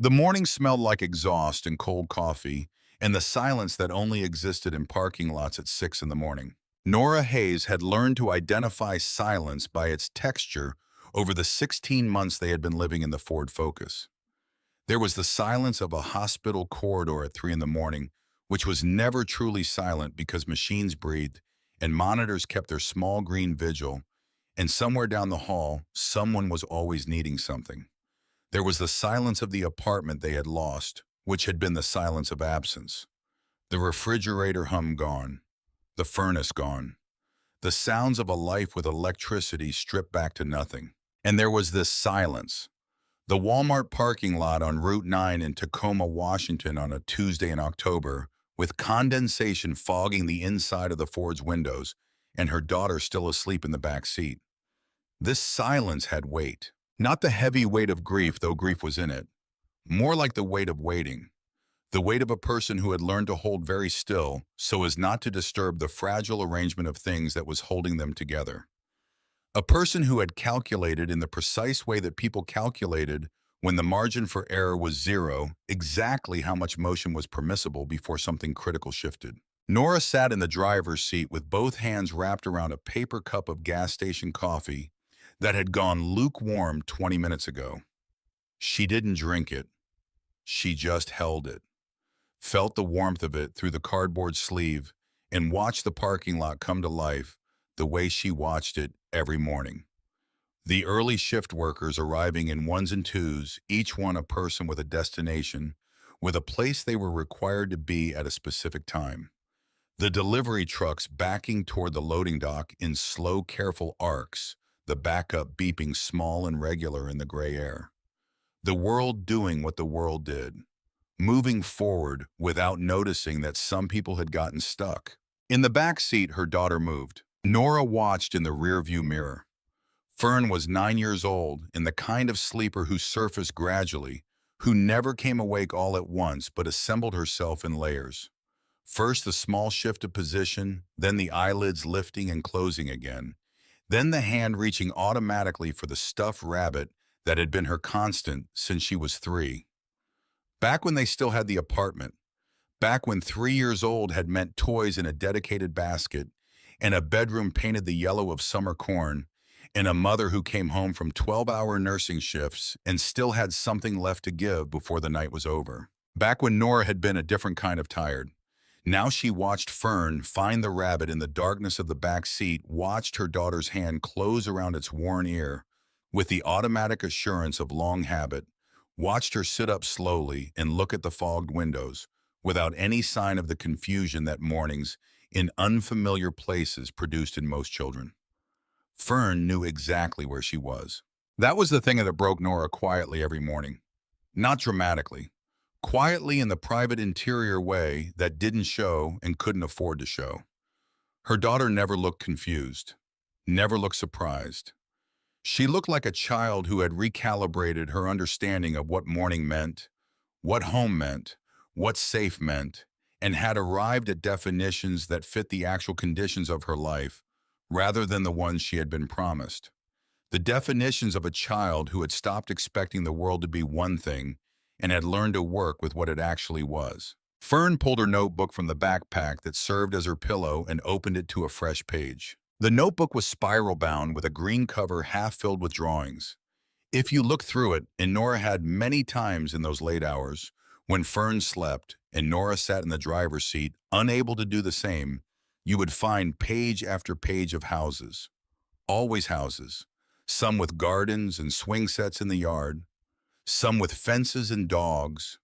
The morning smelled like exhaust and cold coffee, and the silence that only existed in parking lots at 6 in the morning. Nora Hayes had learned to identify silence by its texture over the 16 months they had been living in the Ford Focus. There was the silence of a hospital corridor at 3 in the morning, which was never truly silent because machines breathed and monitors kept their small green vigil, and somewhere down the hall, someone was always needing something. There was the silence of the apartment they had lost, which had been the silence of absence. The refrigerator hum gone, the furnace gone, the sounds of a life with electricity stripped back to nothing. And there was this silence. The Walmart parking lot on Route 9 in Tacoma, Washington on a Tuesday in October, with condensation fogging the inside of the Ford's windows and her daughter still asleep in the back seat. This silence had weight. Not the heavy weight of grief, though grief was in it. More like the weight of waiting. The weight of a person who had learned to hold very still so as not to disturb the fragile arrangement of things that was holding them together. A person who had calculated in the precise way that people calculated when the margin for error was zero, exactly how much motion was permissible before something critical shifted. Nora sat in the driver's seat with both hands wrapped around a paper cup of gas station coffee that had gone lukewarm 20 minutes ago. She didn't drink it. She just held it, felt the warmth of it through the cardboard sleeve, and watched the parking lot come to life the way she watched it every morning. The early shift workers arriving in ones and twos, each one a person with a destination, with a place they were required to be at a specific time. The delivery trucks backing toward the loading dock in slow, careful arcs, the backup beeping small and regular in the gray air. The world doing what the world did, moving forward without noticing that some people had gotten stuck. In the back seat, her daughter moved. Nora watched in the rearview mirror. Fern was 9 years old and the kind of sleeper who surfaced gradually, who never came awake all at once but assembled herself in layers. First the small shift of position, then the eyelids lifting and closing again, then the hand reaching automatically for the stuffed rabbit that had been her constant since she was 3. Back when they still had the apartment, back when 3 years old had meant toys in a dedicated basket, and a bedroom painted the yellow of summer corn, and a mother who came home from 12-hour nursing shifts and still had something left to give before the night was over. Back when Nora had been a different kind of tired. Now she watched Fern find the rabbit in the darkness of the back seat, watched her daughter's hand close around its worn ear with the automatic assurance of long habit, watched her sit up slowly and look at the fogged windows without any sign of the confusion that mornings in unfamiliar places produced in most children. Fern knew exactly where she was. That was the thing that broke Nora quietly every morning. Not dramatically. Quietly in the private interior way that didn't show and couldn't afford to show. Her daughter never looked confused, never looked surprised. She looked like a child who had recalibrated her understanding of what morning meant, what home meant, what safe meant, and had arrived at definitions that fit the actual conditions of her life rather than the ones she had been promised. The definitions of a child who had stopped expecting the world to be one thing and had learned to work with what it actually was. Fern pulled her notebook from the backpack that served as her pillow and opened it to a fresh page. The notebook was spiral-bound with a green cover half filled with drawings. If you looked through it, and Nora had many times in those late hours, when Fern slept and Nora sat in the driver's seat, unable to do the same, you would find page after page of houses. Always houses. Some with gardens and swing sets in the yard. Some with fences and dogs.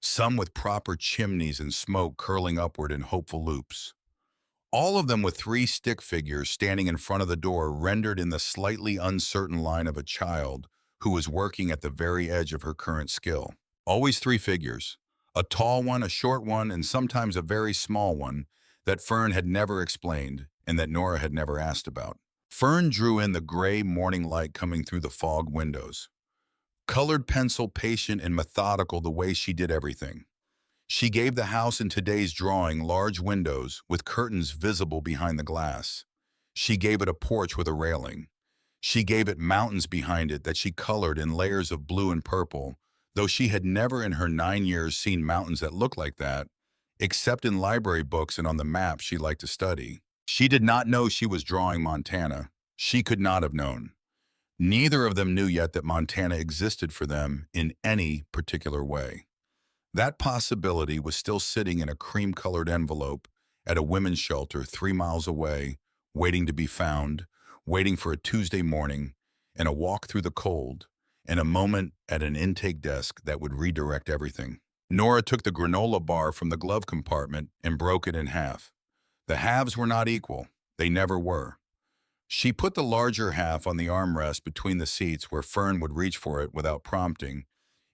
Some with proper chimneys and smoke curling upward in hopeful loops. All of them with 3 stick figures standing in front of the door rendered in the slightly uncertain line of a child who was working at the very edge of her current skill. Always 3 figures. A tall one, a short one, and sometimes a very small one that Fern had never explained and that Nora had never asked about. Fern drew in the gray morning light coming through the fogged windows. Colored pencil, patient and methodical the way she did everything. She gave the house in today's drawing large windows with curtains visible behind the glass. She gave it a porch with a railing. She gave it mountains behind it that she colored in layers of blue and purple, though she had never in her 9 years seen mountains that looked like that, except in library books and on the maps she liked to study. She did not know she was drawing Montana. She could not have known. Neither of them knew yet that Montana existed for them in any particular way. That possibility was still sitting in a cream-colored envelope at a women's shelter 3 miles away, waiting to be found, waiting for a Tuesday morning, and a walk through the cold, and a moment at an intake desk that would redirect everything. Nora took the granola bar from the glove compartment and broke it in half. The halves were not equal. They never were. She put the larger half on the armrest between the seats where Fern would reach for it without prompting,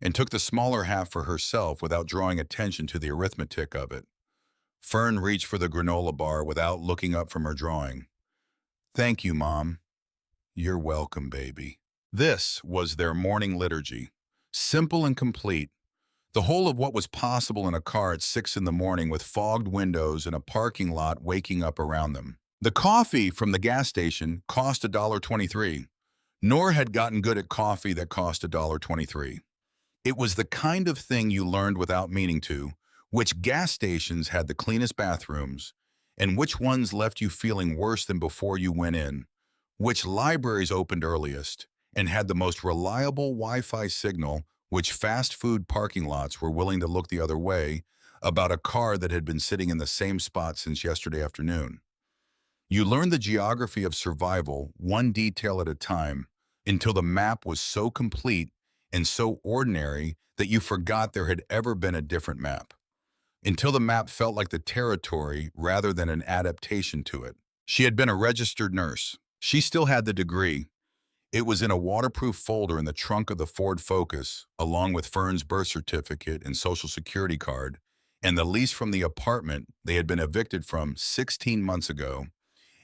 and took the smaller half for herself without drawing attention to the arithmetic of it. Fern reached for the granola bar without looking up from her drawing. "Thank you, Mom." "You're welcome, baby." This was their morning liturgy. Simple and complete. The whole of what was possible in a car at 6 in the morning with fogged windows and a parking lot waking up around them. The coffee from the gas station cost $1.23. Nora had gotten good at coffee that cost $1.23. It was the kind of thing you learned without meaning to, which gas stations had the cleanest bathrooms, and which ones left you feeling worse than before you went in, which libraries opened earliest, and had the most reliable Wi-Fi signal, which fast food parking lots were willing to look the other way about a car that had been sitting in the same spot since yesterday afternoon. You learned the geography of survival, one detail at a time, until the map was so complete and so ordinary that you forgot there had ever been a different map. Until the map felt like the territory rather than an adaptation to it. She had been a registered nurse. She still had the degree. It was in a waterproof folder in the trunk of the Ford Focus, along with Fern's birth certificate and Social Security card, and the lease from the apartment they had been evicted from 16 months ago,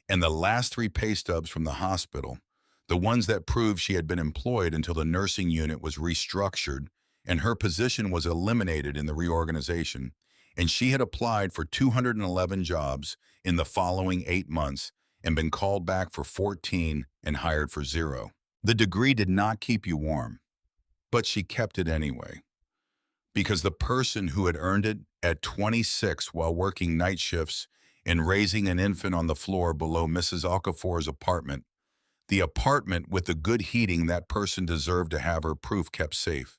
and the last 3 pay stubs from the hospital, the ones that proved she had been employed until the nursing unit was restructured and her position was eliminated in the reorganization, and she had applied for 211 jobs in the following 8 months and been called back for 14 and hired for 0. The degree did not keep you warm, but she kept it anyway. Because the person who had earned it at 26 while working night shifts and raising an infant on the floor below Mrs. Okafor's apartment, the apartment with the good heating that person deserved to have her proof kept safe.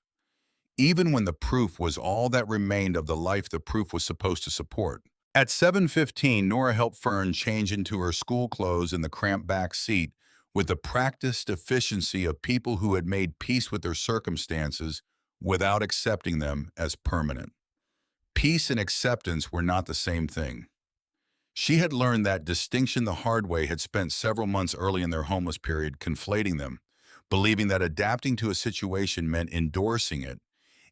Even when the proof was all that remained of the life the proof was supposed to support. At 7:15, Nora helped Fern change into her school clothes in the cramped back seat with the practiced efficiency of people who had made peace with their circumstances without accepting them as permanent. Peace and acceptance were not the same thing. She had learned that distinction the hard way, had spent several months early in their homeless period conflating them, believing that adapting to a situation meant endorsing it,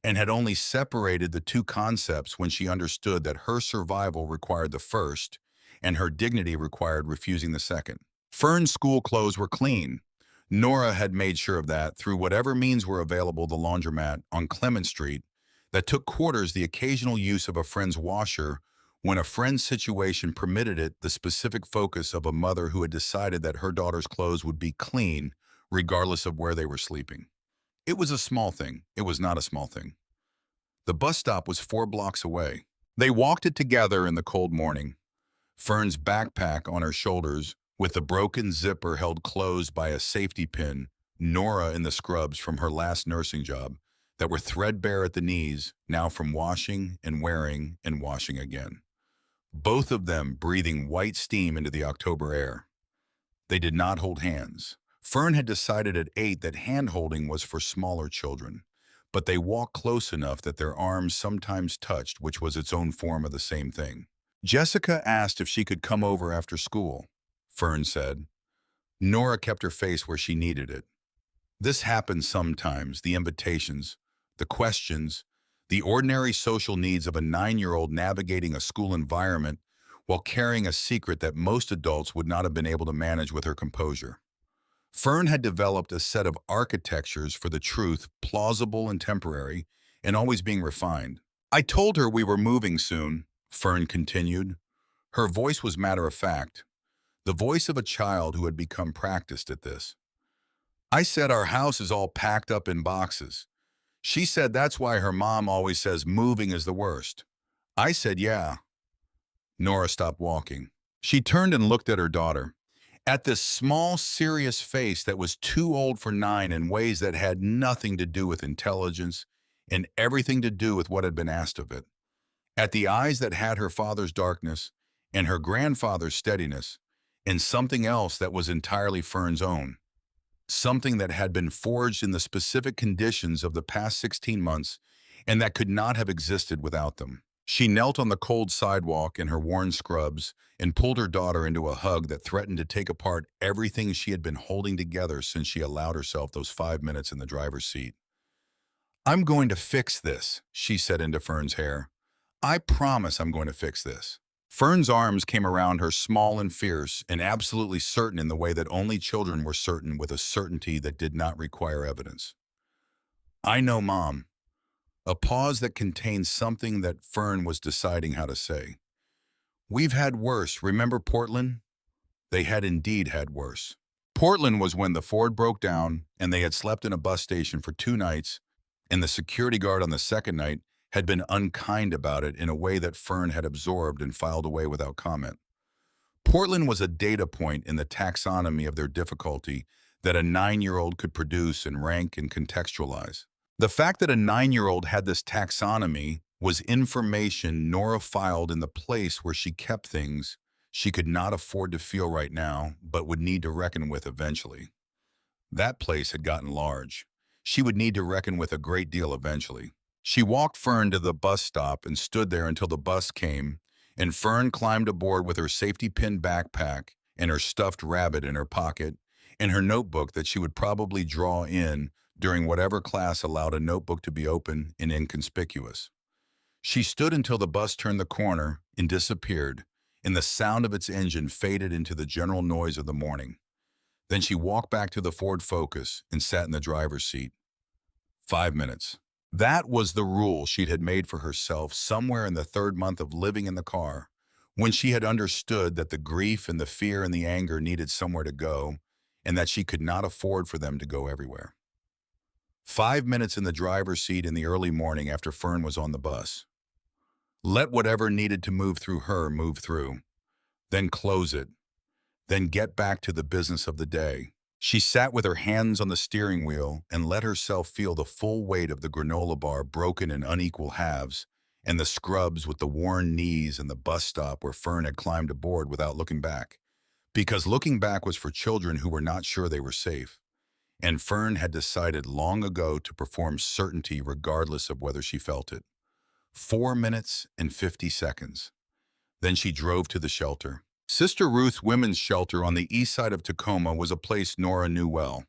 and had only separated the two concepts when she understood that her survival required the first and her dignity required refusing the second. Fern's school clothes were clean. Nora had made sure of that through whatever means were available, the laundromat on Clement Street that took quarters, the occasional use of a friend's washer when a friend's situation permitted it, the specific focus of a mother who had decided that her daughter's clothes would be clean regardless of where they were sleeping. It was a small thing. It was not a small thing. The bus stop was 4 blocks away. They walked it together in the cold morning. Fern's backpack on her shoulders, with the broken zipper held closed by a safety pin, Nora in the scrubs from her last nursing job that were threadbare at the knees, now from washing and wearing and washing again. Both of them breathing white steam into the October air. They did not hold hands. Fern had decided at 8 that hand-holding was for smaller children, but they walked close enough that their arms sometimes touched, which was its own form of the same thing. Jessica asked if she could come over after school, Fern said. Nora kept her face where she needed it. This happened sometimes, the invitations, the questions, the ordinary social needs of a 9-year-old navigating a school environment while carrying a secret that most adults would not have been able to manage with her composure. Fern had developed a set of architectures for the truth, plausible and temporary, and always being refined. "I told her we were moving soon," Fern continued. Her voice was matter-of-fact, the voice of a child who had become practiced at this. "I said our house is all packed up in boxes. She said that's why her mom always says moving is the worst. I said, yeah. Nora stopped walking. She turned and looked at her daughter, at this small, serious face that was too old for nine in ways that had nothing to do with intelligence and everything to do with what had been asked of it. At the eyes that had her father's darkness and her grandfather's steadiness, and something else that was entirely Fern's own. Something that had been forged in the specific conditions of the past 16 months and that could not have existed without them. She knelt on the cold sidewalk in her worn scrubs and pulled her daughter into a hug that threatened to take apart everything she had been holding together since she allowed herself those 5 minutes in the driver's seat. I'm going to fix this, she said into Fern's hair. I promise I'm going to fix this. Fern's arms came around her, small and fierce, and absolutely certain in the way that only children were certain, with a certainty that did not require evidence. I know, Mom. A pause that contained something that Fern was deciding how to say. We've had worse. Remember Portland? They had indeed had worse. Portland was when the Ford broke down and they had slept in a bus station for 2 nights, and the security guard on the second night had been unkind about it in a way that Fern had absorbed and filed away without comment. Portland was a data point in the taxonomy of their difficulty that a 9-year-old could produce and rank and contextualize. The fact that a 9-year-old had this taxonomy was information Nora filed in the place where she kept things she could not afford to feel right now, but would need to reckon with eventually. That place had gotten large. She would need to reckon with a great deal eventually. She walked Fern to the bus stop and stood there until the bus came, and Fern climbed aboard with her safety pin backpack and her stuffed rabbit in her pocket and her notebook that she would probably draw in during whatever class allowed a notebook to be open and inconspicuous. She stood until the bus turned the corner and disappeared, and the sound of its engine faded into the general noise of the morning. Then she walked back to the Ford Focus and sat in the driver's seat. 5 minutes. That was the rule she had made for herself somewhere in the third month of living in the car, when she had understood that the grief and the fear and the anger needed somewhere to go, and that she could not afford for them to go everywhere. 5 minutes in the driver's seat in the early morning after Fern was on the bus. Let whatever needed to move through her move through, then close it, then get back to the business of the day. She sat with her hands on the steering wheel and let herself feel the full weight of the granola bar broken in unequal halves, and the scrubs with the worn knees, and the bus stop where Fern had climbed aboard without looking back. Because looking back was for children who were not sure they were safe. And Fern had decided long ago to perform certainty regardless of whether she felt it. 4 minutes and 50 seconds. Then she drove to the shelter. Sister Ruth's women's shelter on the east side of Tacoma was a place Nora knew well.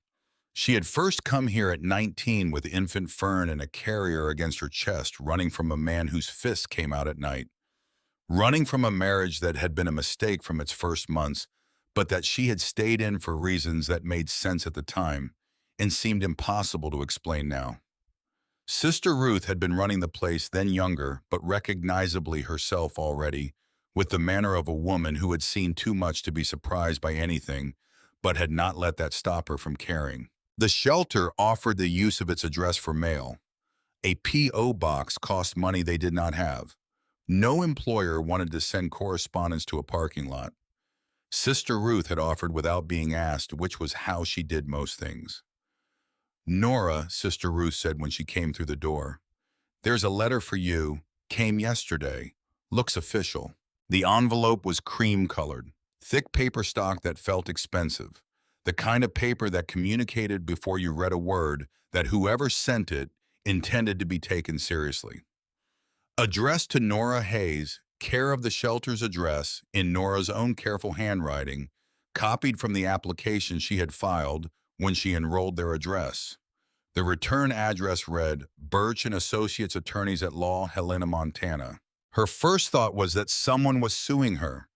She had first come here at 19 with infant Fern and a carrier against her chest, running from a man whose fists came out at night. Running from a marriage that had been a mistake from its first months, but that she had stayed in for reasons that made sense at the time and seemed impossible to explain now. Sister Ruth had been running the place, then younger, but recognizably herself already, with the manner of a woman who had seen too much to be surprised by anything, but had not let that stop her from caring. The shelter offered the use of its address for mail. A P.O. box cost money they did not have. No employer wanted to send correspondence to a parking lot. Sister Ruth had offered without being asked, which was how she did most things. Nora, Sister Ruth said when she came through the door, there's a letter for you, came yesterday, looks official. The envelope was cream-colored, thick paper stock that felt expensive, the kind of paper that communicated before you read a word that whoever sent it intended to be taken seriously. Addressed to Nora Hayes, care of the shelter's address, in Nora's own careful handwriting, copied from the application she had filed when she enrolled their address. The return address read, Birch and Associates Attorneys at Law, Helena, Montana. Her first thought was that someone was suing her,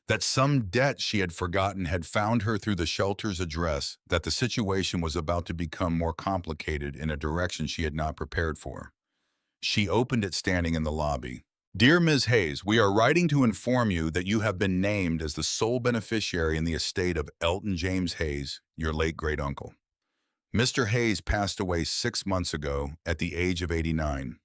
that some debt she had forgotten had found her through the shelter's address, that the situation was about to become more complicated in a direction she had not prepared for. She opened it standing in the lobby. Dear Ms. Hayes, we are writing to inform you that you have been named as the sole beneficiary in the estate of Elton James Hayes, your late great-uncle. Mr. Hayes passed away 6 months ago at the age of 89.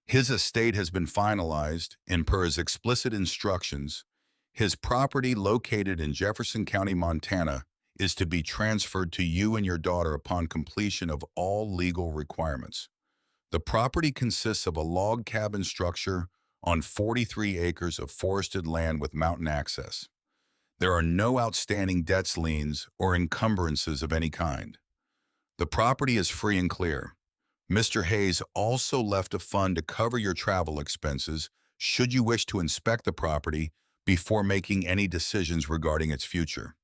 His estate has been finalized, and per his explicit instructions, his property located in Jefferson County, Montana, is to be transferred to you and your daughter upon completion of all legal requirements. The property consists of a log cabin structure on 43 acres of forested land with mountain access. There are no outstanding debts, liens, or encumbrances of any kind. The property is free and clear. Mr. Hayes also left a fund to cover your travel expenses should you wish to inspect the property before making any decisions regarding its future.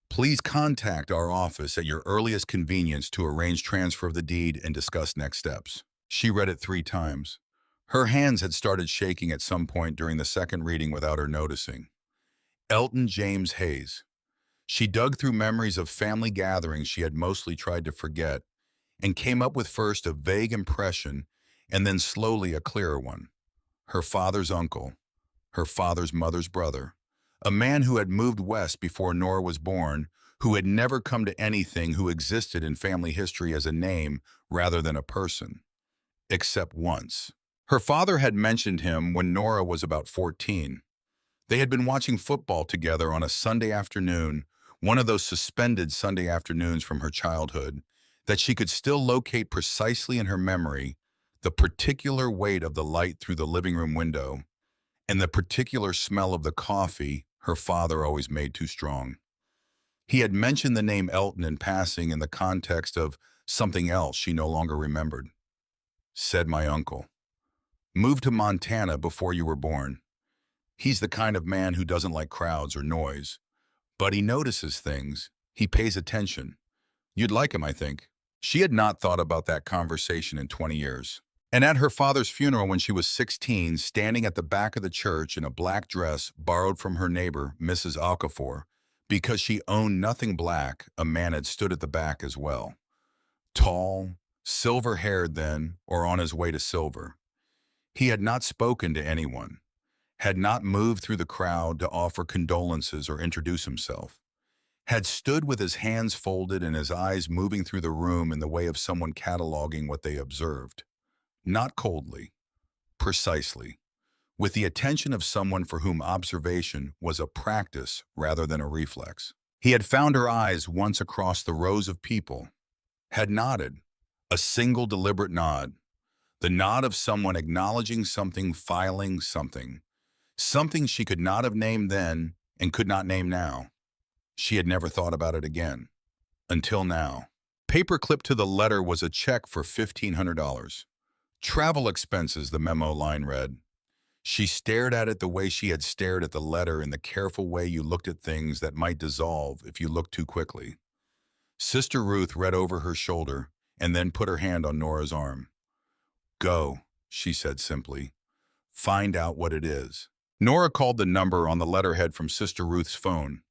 Please contact our office at your earliest convenience to arrange transfer of the deed and discuss next steps. She read it 3 times. Her hands had started shaking at some point during the second reading without her noticing. Elton James Hayes. She dug through memories of family gatherings she had mostly tried to forget and came up with first a vague impression and then slowly a clearer one. Her father's uncle, her father's mother's brother, a man who had moved west before Nora was born, who had never come to anything, who existed in family history as a name rather than a person. Except once. Her father had mentioned him when Nora was about 14. They had been watching football together on a Sunday afternoon, one of those suspended Sunday afternoons from her childhood, that she could still locate precisely in her memory the particular weight of the light through the living room window and the particular smell of the coffee her father always made too strong. He had mentioned the name Elton in passing in the context of something else she no longer remembered. Said my uncle. Moved to Montana before you were born. He's the kind of man who doesn't like crowds or noise, but he notices things. He pays attention. You'd like him, I think. She had not thought about that conversation in 20 years. And at her father's funeral when she was 16, standing at the back of the church in a black dress borrowed from her neighbor, Mrs. Okafor, because she owned nothing black, a man had stood at the back as well. Tall, silver-haired then, or on his way to silver. He had not spoken to anyone, had not moved through the crowd to offer condolences or introduce himself, had stood with his hands folded and his eyes moving through the room in the way of someone cataloging what they observed. Not coldly, precisely, with the attention of someone for whom observation was a practice rather than a reflex. He had found her eyes once across the rows of people, had nodded, a single deliberate nod, the nod of someone acknowledging something, filing something, something she could not have named then and could not name now. She had never thought about it again. Until now. Paper clipped to the letter was a check for $1,500. Travel expenses, the memo line read. She stared at it the way she had stared at the letter, in the careful way you looked at things that might dissolve if you looked too quickly. Sister Ruth read over her shoulder and then put her hand on Nora's arm. Go, she said simply. Find out what it is. Nora called the number on the letterhead from Sister Ruth's phone.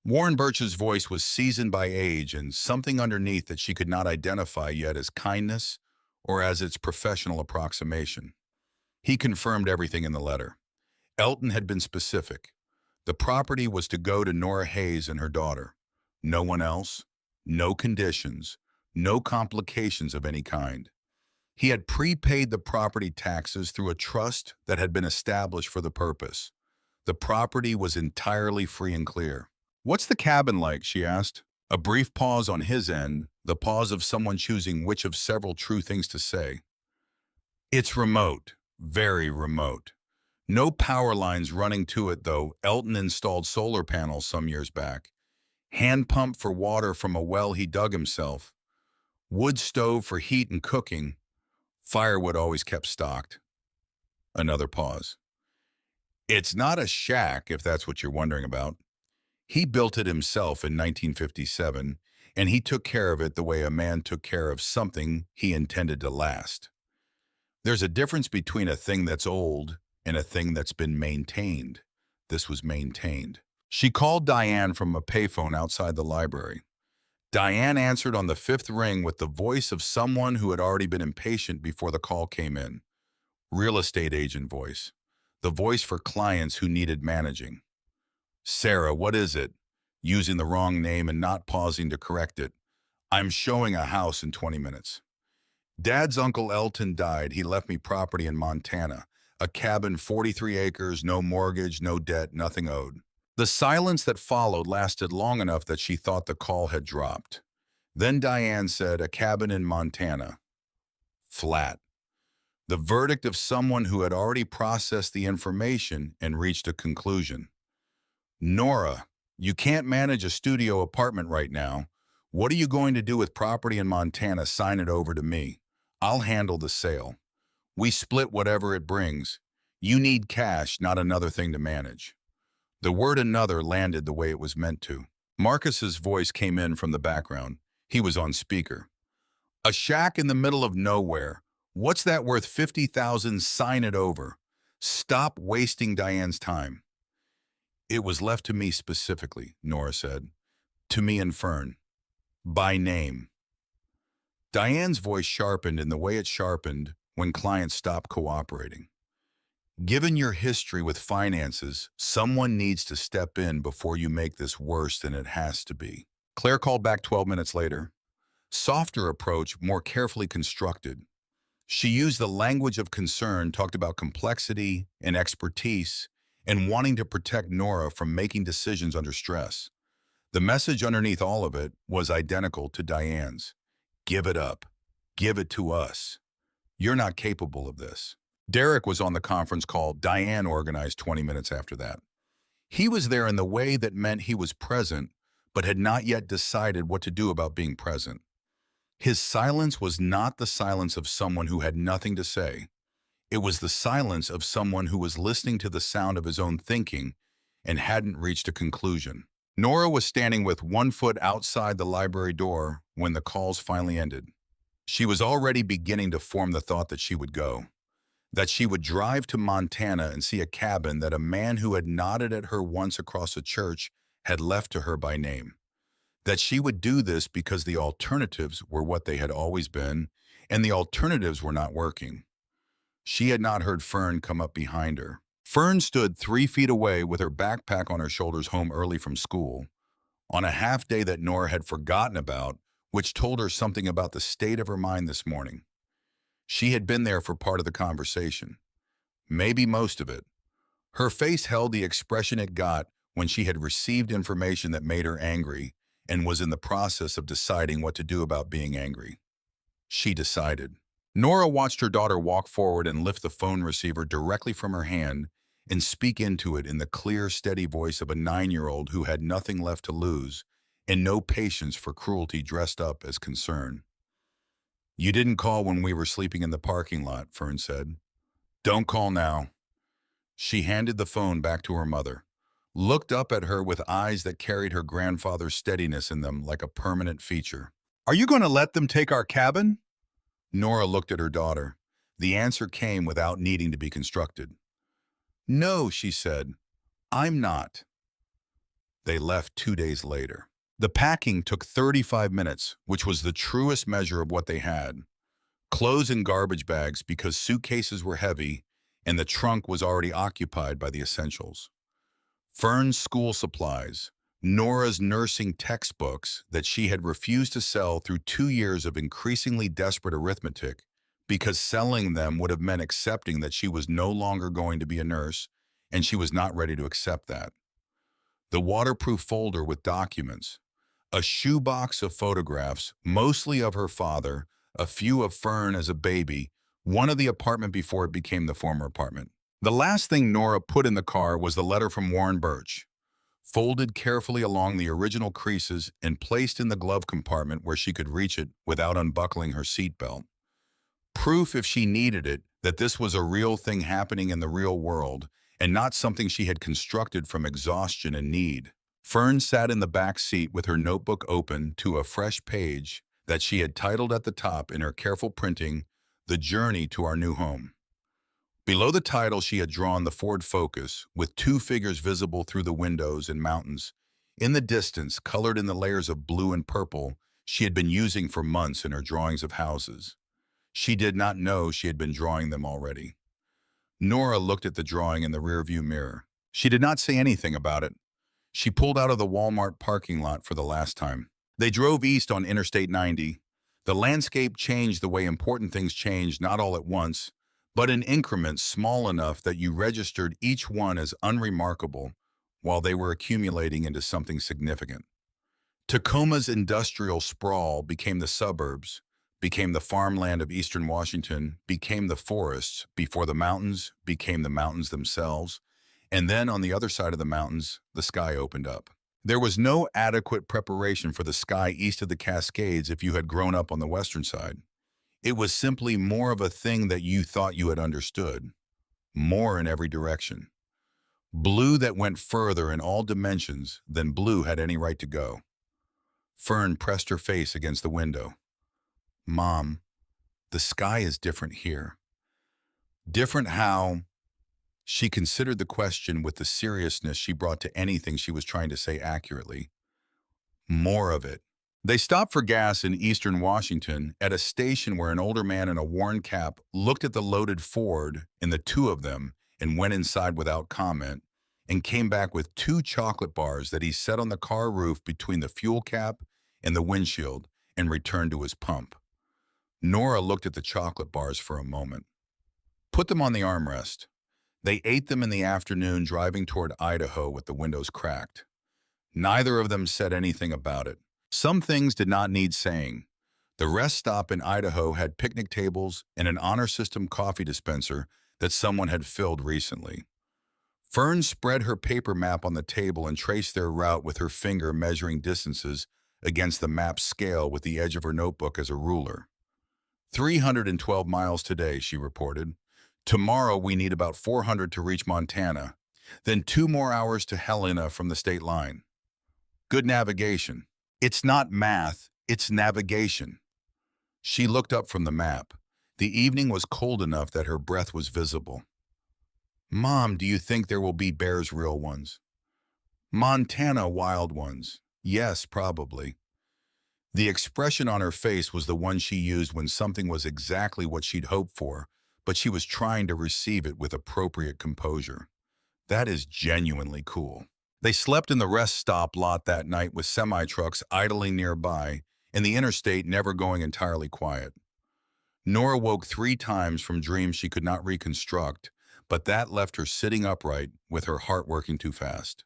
Warren Birch's voice was seasoned by age and something underneath that she could not identify yet as kindness or as its professional approximation. He confirmed everything in the letter. Elton had been specific. The property was to go to Nora Hayes and her daughter. No one else, no conditions, no complications of any kind. He had prepaid the property taxes through a trust that had been established for the purpose. The property was entirely free and clear. What's the cabin like? She asked. A brief pause on his end, the pause of someone choosing which of several true things to say. It's remote, very remote. No power lines running to it, though. Elton installed solar panels some years back. Hand pump for water from a well he dug himself. Wood stove for heat and cooking. Firewood always kept stocked. Another pause. It's not a shack, if that's what you're wondering about. He built it himself in 1957, and he took care of it the way a man took care of something he intended to last. There's a difference between a thing that's old and a thing that's been maintained. This was maintained. She called Diane from a payphone outside the library. Diane answered on the 5th ring with the voice of someone who had already been impatient before the call came in. Real estate agent voice. The voice for clients who needed managing. Sarah, what is it? Using the wrong name and not pausing to correct it. I'm showing a house in 20 minutes. Dad's uncle Elton died. He left me property in Montana. A cabin, 43 acres, no mortgage, no debt, nothing owed. The silence that followed lasted long enough that she thought the call had dropped. Then Diane said, a cabin in Montana. Flat. The verdict of someone who had already processed the information and reached a conclusion. Nora, you can't manage a studio apartment right now. What are you going to do with property in Montana? Sign it over to me. I'll handle the sale. We split whatever it brings. You need cash, not another thing to manage. The word another landed the way it was meant to. Marcus's voice came in from the background. He was on speaker. A shack in the middle of nowhere. What's that worth? 50,000. Sign it over. Stop wasting Diane's time. It was left to me specifically, Nora said. To me and Fern. By name. Diane's voice sharpened in the way it sharpened when clients stopped cooperating. Given your history with finances, someone needs to step in before you make this worse than it has to be. Claire called back 12 minutes later. Softer approach, more carefully constructed. She used the language of concern, talked about complexity and expertise, and wanting to protect Nora from making decisions under stress. The message underneath all of it was identical to Diane's. Give it up. Give it to us. You're not capable of this. Derek was on the conference call Diane organized 20 minutes after that. He was there in the way that meant he was present, but had not yet decided what to do about being present. His silence was not the silence of someone who had nothing to say. It was the silence of someone who was listening to the sound of his own thinking and hadn't reached a conclusion. Nora was standing with one foot outside the library door when the calls finally ended. She was already beginning to form the thought that she would go, that she would drive to Montana and see a cabin that a man who had nodded at her once across a church had left to her by name, that she would do this because the alternatives were what they had always been, and the alternatives were not working. She had not heard Fern come up behind her. Fern stood 3 feet away with her backpack on her shoulders home early from school, on a half day that Nora had forgotten about, which told her something about the state of her mind this morning. She had been there for part of the conversation, maybe most of it. Her face held the expression it got when she had received information that made her angry and was in the process of deciding what to do about being angry. She decided. Nora watched her daughter walk forward and lift the phone receiver directly from her hand and speak into it in the clear, steady voice of a 9-year-old who had nothing left to lose and no patience for cruelty dressed up as concern. You didn't call when we were sleeping in the parking lot, Fern said. Don't call now. She handed the phone back to her mother, looked up at her with eyes that carried her grandfather's steadiness in them like a permanent feature. Are you going to let them take our cabin? Nora looked at her daughter. The answer came without needing to be constructed. No, she said. I'm not. They left 2 days later. The packing took 35 minutes, which was the truest measure of what they had. Clothes in garbage bags because suitcases were heavy and the trunk was already occupied by the essentials. Fern's school supplies, Nora's nursing textbooks that she had refused to sell through 2 years of increasingly desperate arithmetic because selling them would have meant accepting that she was no longer going to be a nurse, and she was not ready to accept that. The waterproof folder with documents, a shoebox of photographs, mostly of her father, a few of Fern as a baby, one of the apartment before it became the former apartment. The last thing Nora put in the car was the letter from Warren Birch, folded carefully along the original creases and placed in the glove compartment where she could reach it without unbuckling her seatbelt. Proof, if she needed it, that this was a real thing happening in the real world and not something she had constructed from exhaustion and need. Fern sat in the back seat with her notebook open to a fresh page that she had titled at the top in her careful printing, The Journey to Our New Home. Below the title, she had drawn the Ford Focus, with 2 figures visible through the windows and mountains. In the distance, colored in the layers of blue and purple she had been using for months in her drawings of houses. She did not know she had been drawing them already. Nora looked at the drawing in the rearview mirror. She did not say anything about it. She pulled out of the Walmart parking lot for the last time. They drove east on Interstate 90. The landscape changed the way important things change, not all at once, but in increments small enough that you registered each one as unremarkable while they were accumulating into something significant. Tacoma's industrial sprawl became the suburbs, became the farmland of eastern Washington, became the forests before the mountains became the mountains themselves, and then on the other side of the mountains, the sky opened up. There was no adequate preparation for the sky east of the Cascades if you had grown up on the western side. It was simply more of a thing that you thought you had understood, more in every direction. Blue that went further in all dimensions than blue had any right to go. Fern pressed her face against the window. Mom, the sky is different here. Different how? She considered the question with the seriousness she brought to anything she was trying to say accurately. More of it. They stopped for gas in eastern Washington at a station where an older man in a worn cap looked at the loaded Ford and the two of them and went inside without comment and came back with 2 chocolate bars that he set on the car roof between the fuel cap and the windshield and returned to his pump. Nora looked at the chocolate bars for a moment. Put them on the armrest. They ate them in the afternoon driving toward Idaho with the windows cracked. Neither of them said anything about it. Some things did not need saying. The rest stop in Idaho had picnic tables and an honor system coffee dispenser that someone had filled recently. Fern spread her paper map on the table and traced their route with her finger measuring distances against the map's scale with the edge of her notebook as a ruler. 312 miles today, she reported. Tomorrow we need about 400 to reach Montana, then 2 more hours to Helena from the state line. Good navigation. It's not math, it's navigation. She looked up from the map. The evening was cold enough that her breath was visible. Mom, do you think there will be bears, real ones? Montana wild ones. Yes, probably. The expression on her face was the one she used when something was exactly what she'd hoped for, but she was trying to receive it with appropriate composure. That is genuinely cool. They slept in the rest stop lot that night with semi-trucks idling nearby and the interstate never going entirely quiet. Nora woke 3 times from dreams she could not reconstruct, but that left her sitting upright with her heart working too fast.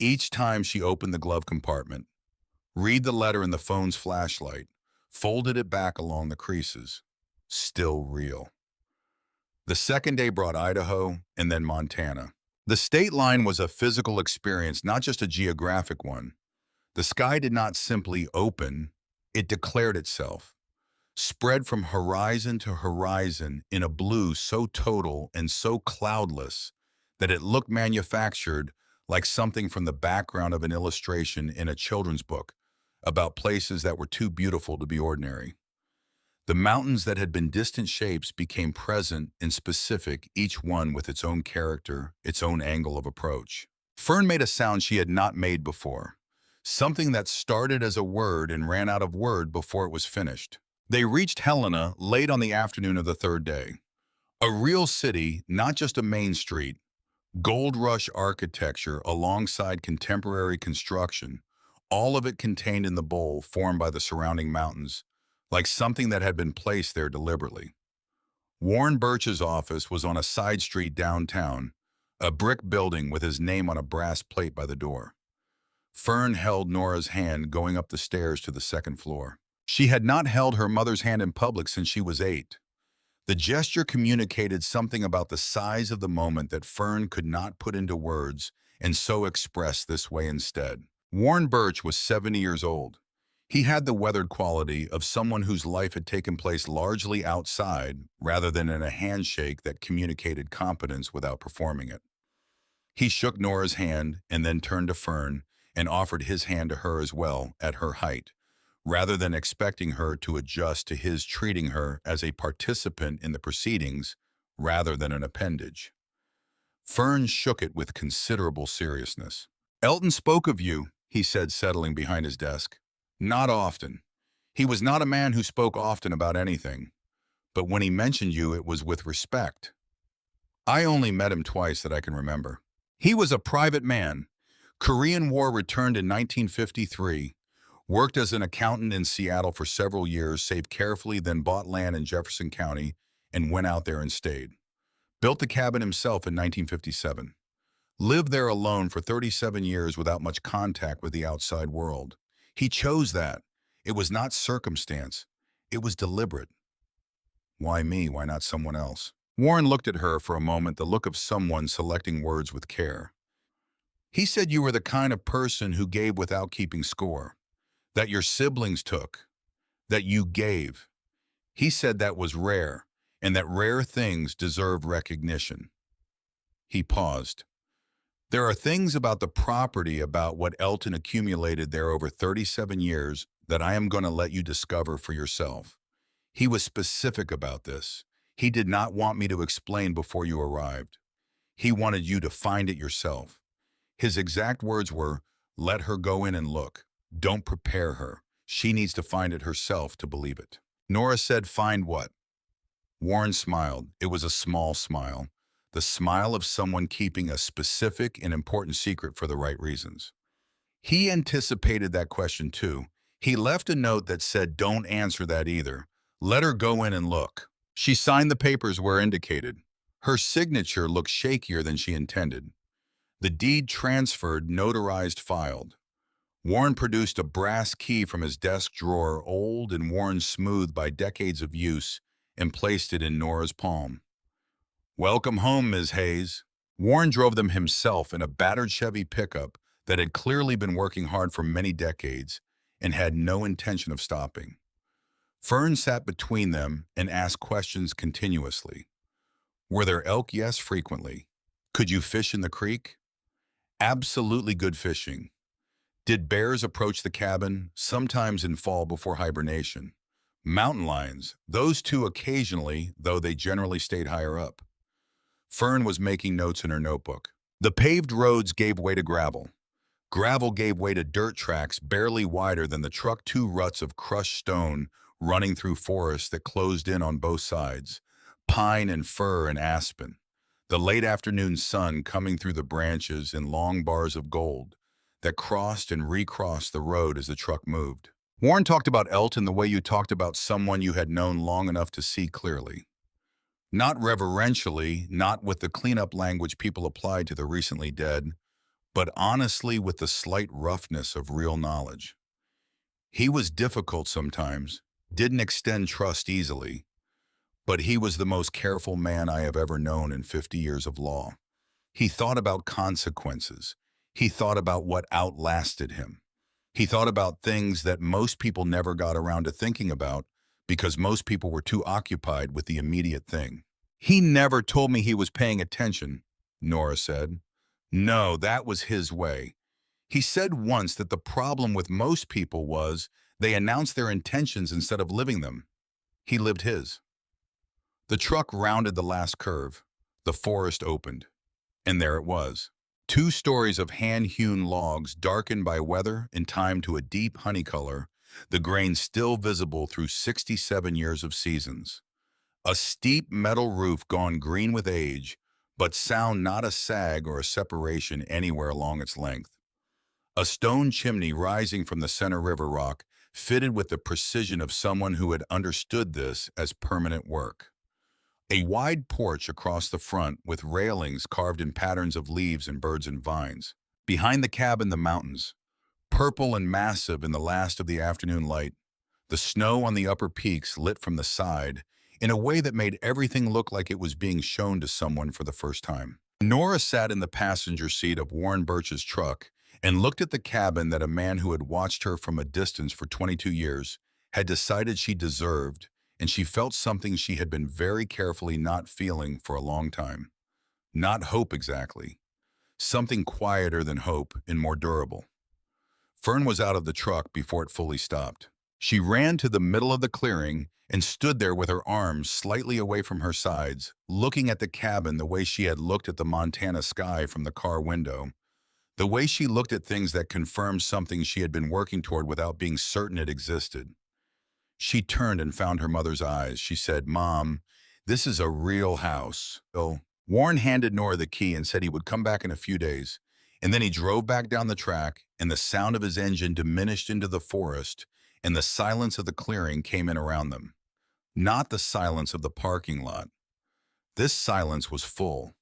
Each time she opened the glove compartment, read the letter in the phone's flashlight, folded it back along the creases. Still real. The second day brought Idaho and then Montana. The state line was a physical experience, not just a geographic one. The sky did not simply open, it declared itself, spread from horizon to horizon in a blue so total and so cloudless that it looked manufactured like something from the background of an illustration in a children's book about places that were too beautiful to be ordinary. The mountains that had been distant shapes became present and specific, each one with its own character, its own angle of approach. Fern made a sound she had not made before, something that started as a word and ran out of word before it was finished. They reached Helena late on the afternoon of the 3rd day. A real city, not just a main street. Gold Rush architecture alongside contemporary construction, all of it contained in the bowl formed by the surrounding mountains, like something that had been placed there deliberately. Warren Birch's office was on a side street downtown, a brick building with his name on a brass plate by the door. Fern held Nora's hand going up the stairs to the 2nd floor. She had not held her mother's hand in public since she was 8. The gesture communicated something about the size of the moment that Fern could not put into words and so expressed this way instead. Warren Birch was 70 years old. He had the weathered quality of someone whose life had taken place largely outside rather than in a handshake that communicated competence without performing it. He shook Nora's hand and then turned to Fern and offered his hand to her as well at her height, rather than expecting her to adjust to his treating her as a participant in the proceedings rather than an appendage. Fern shook it with considerable seriousness. Elton spoke of you, he said, settling behind his desk. Not often. He was not a man who spoke often about anything, but when he mentioned you, it was with respect. I only met him twice that I can remember. He was a private man. Korean War returned in 1953. Worked as an accountant in Seattle for several years, saved carefully, then bought land in Jefferson County and went out there and stayed. Built the cabin himself in 1957. Lived there alone for 37 years without much contact with the outside world. He chose that. It was not circumstance. It was deliberate. Why me? Why not someone else? Warren looked at her for a moment, the look of someone selecting words with care. He said you were the kind of person who gave without keeping score, that your siblings took, that you gave. He said that was rare, and that rare things deserve recognition. He paused. There are things about the property, about what Elton accumulated there over 37 years, that I am going to let you discover for yourself. He was specific about this. He did not want me to explain before you arrived. He wanted you to find it yourself. His exact words were, let her go in and look. Don't prepare her. She needs to find it herself to believe it. Nora said, find what? Warren smiled. It was a small smile. The smile of someone keeping a specific and important secret for the right reasons. He anticipated that question too. He left a note that said, don't answer that either. Let her go in and look. She signed the papers where indicated. Her signature looked shakier than she intended. The deed transferred, notarized, filed. Warren produced a brass key from his desk drawer, old and worn smooth by decades of use, and placed it in Nora's palm. Welcome home, Ms. Hayes. Warren drove them himself in a battered Chevy pickup that had clearly been working hard for many decades and had no intention of stopping. Fern sat between them and asked questions continuously. Were there elk? Yes, frequently. Could you fish in the creek? Absolutely good fishing. Did bears approach the cabin, sometimes in fall before hibernation? Mountain lions, those two occasionally, though they generally stayed higher up. Fern was making notes in her notebook. The paved roads gave way to gravel. Gravel gave way to dirt tracks barely wider than the truck, two ruts of crushed stone running through forests that closed in on both sides, pine and fir and aspen. The late afternoon sun coming through the branches in long bars of gold that crossed and recrossed the road as the truck moved. Warren talked about Elton the way you talked about someone you had known long enough to see clearly. Not reverentially, not with the cleanup language people applied to the recently dead, but honestly with the slight roughness of real knowledge. He was difficult sometimes, didn't extend trust easily, but he was the most careful man I have ever known in 50 years of law. He thought about consequences. He thought about what outlasted him. He thought about things that most people never got around to thinking about because most people were too occupied with the immediate thing. He never told me he was paying attention, Nora said. No, that was his way. He said once that the problem with most people was they announced their intentions instead of living them. He lived his. The truck rounded the last curve. The forest opened. And there it was. 2 stories of hand-hewn logs darkened by weather and time to a deep honey color, the grain still visible through 67 years of seasons. A steep metal roof gone green with age, but sound not a sag or a separation anywhere along its length. A stone chimney rising from the center river rock, fitted with the precision of someone who had understood this as permanent work. A wide porch across the front with railings carved in patterns of leaves and birds and vines. Behind the cabin, the mountains, purple and massive in the last of the afternoon light, the snow on the upper peaks lit from the side in a way that made everything look like it was being shown to someone for the first time. Nora sat in the passenger seat of Warren Birch's truck and looked at the cabin that a man who had watched her from a distance for 22 years had decided she deserved, and she felt something she had been very carefully not feeling for a long time. Not hope exactly. Something quieter than hope and more durable. Fern was out of the truck before it fully stopped. She ran to the middle of the clearing and stood there with her arms slightly away from her sides, looking at the cabin the way she had looked at the Montana sky from the car window, the way she looked at things that confirmed something she had been working toward without being certain it existed. She turned and found her mother's eyes. She said, "Mom, this is a real house." Warren handed Nora the key and said he would come back in a few days. And then he drove back down the track, and the sound of his engine diminished into the forest, and the silence of the clearing came in around them. Not the silence of the parking lot. This silence was full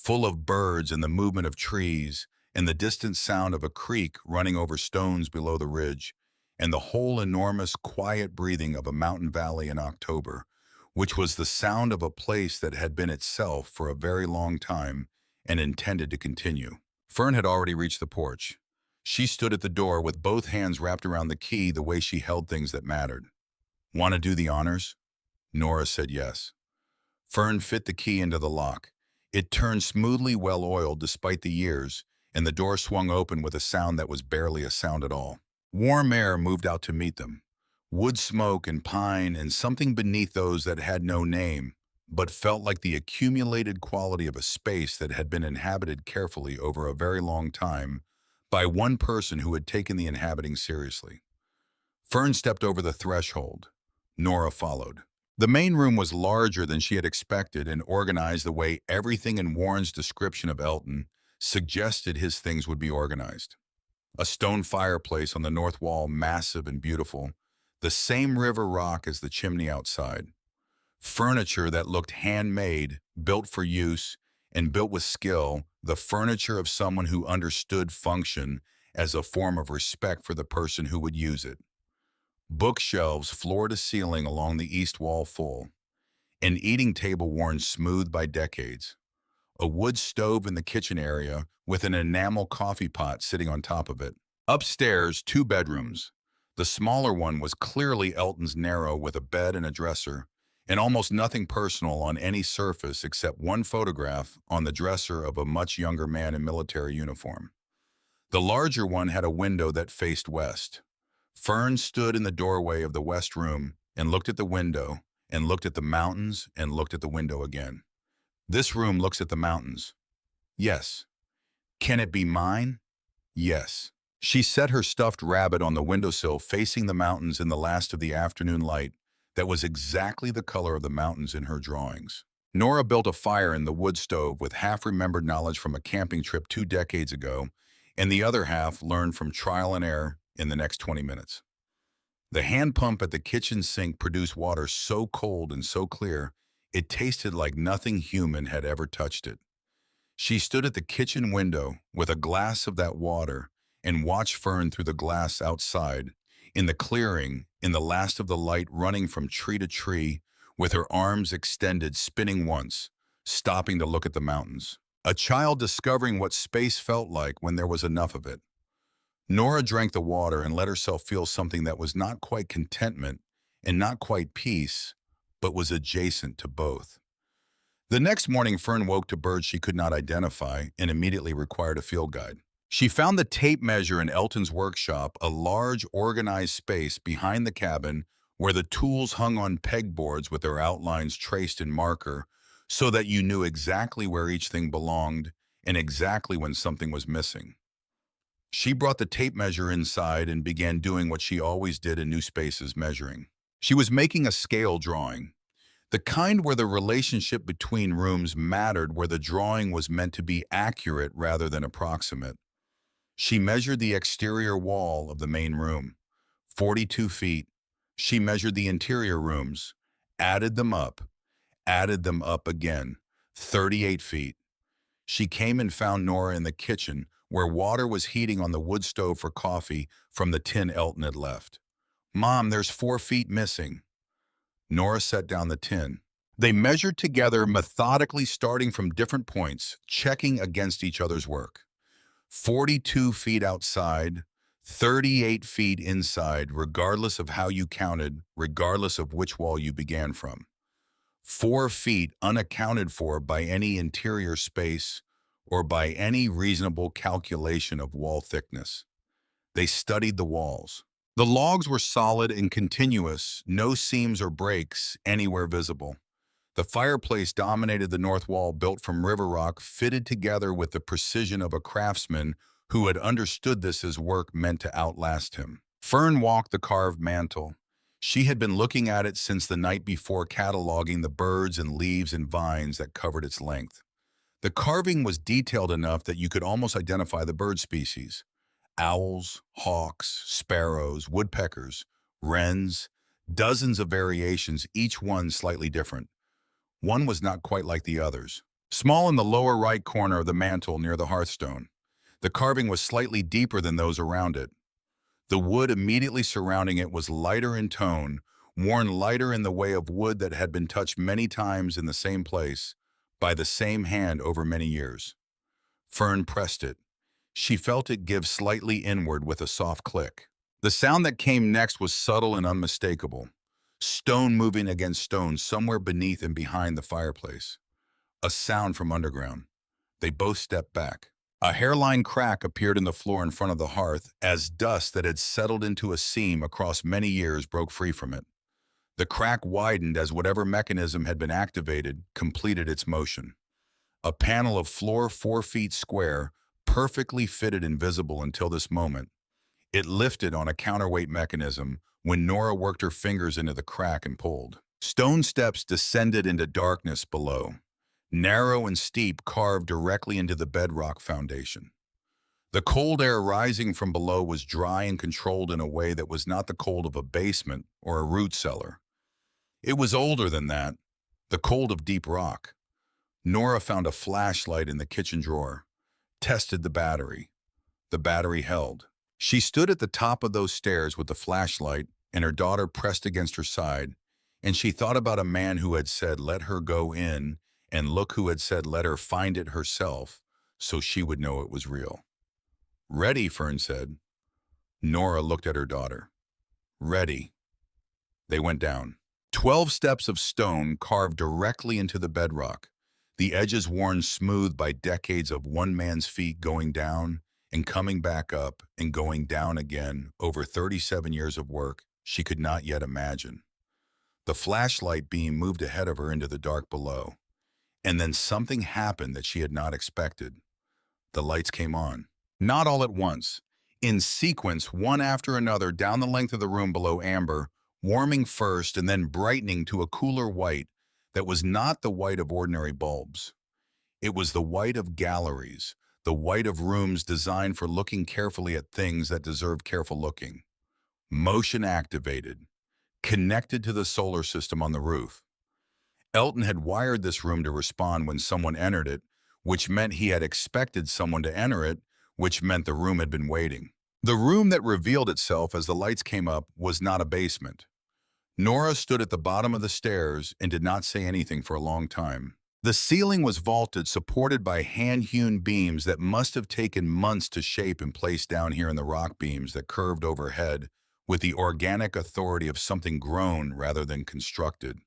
of birds and the movement of trees, and the distant sound of a creek running over stones below the ridge, and the whole enormous, quiet breathing of a mountain valley in October, which was the sound of a place that had been itself for a very long time and intended to continue. Fern had already reached the porch. She stood at the door with both hands wrapped around the key the way she held things that mattered. "Want to do the honors?" Nora said yes. Fern fit the key into the lock. It turned smoothly, well-oiled despite the years, and the door swung open with a sound that was barely a sound at all. Warm air moved out to meet them. Wood smoke and pine and something beneath those that had no name, but felt like the accumulated quality of a space that had been inhabited carefully over a very long time by one person who had taken the inhabiting seriously. Fern stepped over the threshold. Nora followed. The main room was larger than she had expected and organized the way everything in Warren's description of Elton suggested his things would be organized. A stone fireplace on the north wall, massive and beautiful, the same river rock as the chimney outside. Furniture that looked handmade, built for use, and built with skill, the furniture of someone who understood function as a form of respect for the person who would use it. Bookshelves floor to ceiling along the east wall full. An eating table worn smooth by decades. A wood stove in the kitchen area with an enamel coffee pot sitting on top of it. Upstairs, 2 bedrooms. The smaller one was clearly Elton's, narrow with a bed and a dresser, and almost nothing personal on any surface except one photograph on the dresser of a much younger man in military uniform. The larger one had a window that faced west. Fern stood in the doorway of the west room and looked at the window and looked at the mountains and looked at the window again. This room looks at the mountains. Yes. Can it be mine? Yes. She set her stuffed rabbit on the windowsill facing the mountains in the last of the afternoon light that was exactly the color of the mountains in her drawings. Nora built a fire in the wood stove with half-remembered knowledge from a camping trip 2 decades ago, and the other half learned from trial and error in the next 20 minutes. The hand pump at the kitchen sink produced water so cold and so clear, it tasted like nothing human had ever touched it. She stood at the kitchen window with a glass of that water and watched Fern through the glass outside, in the clearing, in the last of the light running from tree to tree, with her arms extended, spinning once, stopping to look at the mountains. A child discovering what space felt like when there was enough of it. Nora drank the water and let herself feel something that was not quite contentment and not quite peace, but was adjacent to both. The next morning, Fern woke to birds she could not identify and immediately required a field guide. She found the tape measure in Elton's workshop, a large, organized space behind the cabin where the tools hung on pegboards with their outlines traced in marker so that you knew exactly where each thing belonged and exactly when something was missing. She brought the tape measure inside and began doing what she always did in new spaces, measuring. She was making a scale drawing, the kind where the relationship between rooms mattered, where the drawing was meant to be accurate rather than approximate. She measured the exterior wall of the main room, 42 feet. She measured the interior rooms, added them up again, 38 feet. She came and found Nora in the kitchen, where water was heating on the wood stove for coffee from the tin Elton had left. "Mom, there's 4 feet missing." Nora set down the tin. They measured together, methodically, starting from different points, checking against each other's work. 42 feet outside, 38 feet inside, regardless of how you counted, regardless of which wall you began from. 4 feet unaccounted for by any interior space or by any reasonable calculation of wall thickness. They studied the walls. The logs were solid and continuous, no seams or breaks anywhere visible. The fireplace dominated the north wall, built from river rock, fitted together with the precision of a craftsman who had understood this as work meant to outlast him. Fern walked the carved mantel. She had been looking at it since the night before, cataloging the birds and leaves and vines that covered its length. The carving was detailed enough that you could almost identify the bird species. Owls, hawks, sparrows, woodpeckers, wrens, dozens of variations, each one slightly different. One was not quite like the others. Small in the lower right corner of the mantel near the hearthstone, the carving was slightly deeper than those around it. The wood immediately surrounding it was lighter in tone, worn lighter in the way of wood that had been touched many times in the same place, by the same hand over many years. Fern pressed it. She felt it give slightly inward with a soft click. The sound that came next was subtle and unmistakable. Stone moving against stone somewhere beneath and behind the fireplace. A sound from underground. They both stepped back. A hairline crack appeared in the floor in front of the hearth as dust that had settled into a seam across many years broke free from it. The crack widened as whatever mechanism had been activated completed its motion. A panel of floor 4 feet square, perfectly fitted and visible until this moment. It lifted on a counterweight mechanism when Nora worked her fingers into the crack and pulled. Stone steps descended into darkness below, narrow and steep, carved directly into the bedrock foundation. The cold air rising from below was dry and controlled in a way that was not the cold of a basement or a root cellar. It was older than that, the cold of deep rock. Nora found a flashlight in the kitchen drawer, tested the battery. The battery held. She stood at the top of those stairs with the flashlight and her daughter pressed against her side, and she thought about a man who had said, "Let her go in," and look who had said, "Let her find it herself," so she would know it was real. "Ready," Fern said. Nora looked at her daughter. "Ready." They went down. 12 steps of stone carved directly into the bedrock, the edges worn smooth by decades of one man's feet going down and coming back up and going down again over 37 years of work she could not yet imagine. The flashlight beam moved ahead of her into the dark below, and then something happened that she had not expected. The lights came on. Not all at once, in sequence, one after another down the length of the room below amber, warming first and then brightening to a cooler white that was not the white of ordinary bulbs. It was the white of galleries, the white of rooms designed for looking carefully at things that deserve careful looking. Motion activated, connected to the solar system on the roof. Elton had wired this room to respond when someone entered it, which meant he had expected someone to enter it, which meant the room had been waiting. The room that revealed itself as the lights came up was not a basement. Nora stood at the bottom of the stairs and did not say anything for a long time. The ceiling was vaulted, supported by hand-hewn beams that must have taken months to shape and place down here in the rock beams that curved overhead with the organic authority of something grown rather than constructed.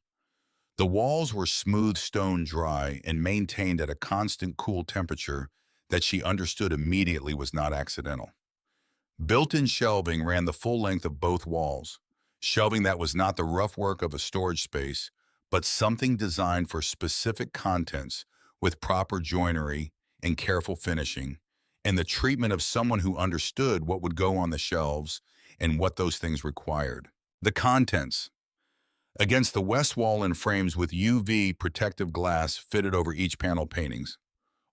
The walls were smooth stone dry and maintained at a constant cool temperature that she understood immediately was not accidental. Built-in shelving ran the full length of both walls, shelving that was not the rough work of a storage space, but something designed for specific contents with proper joinery and careful finishing, and the treatment of someone who understood what would go on the shelves and what those things required. The contents. Against the west wall in frames with UV protective glass fitted over each panel paintings,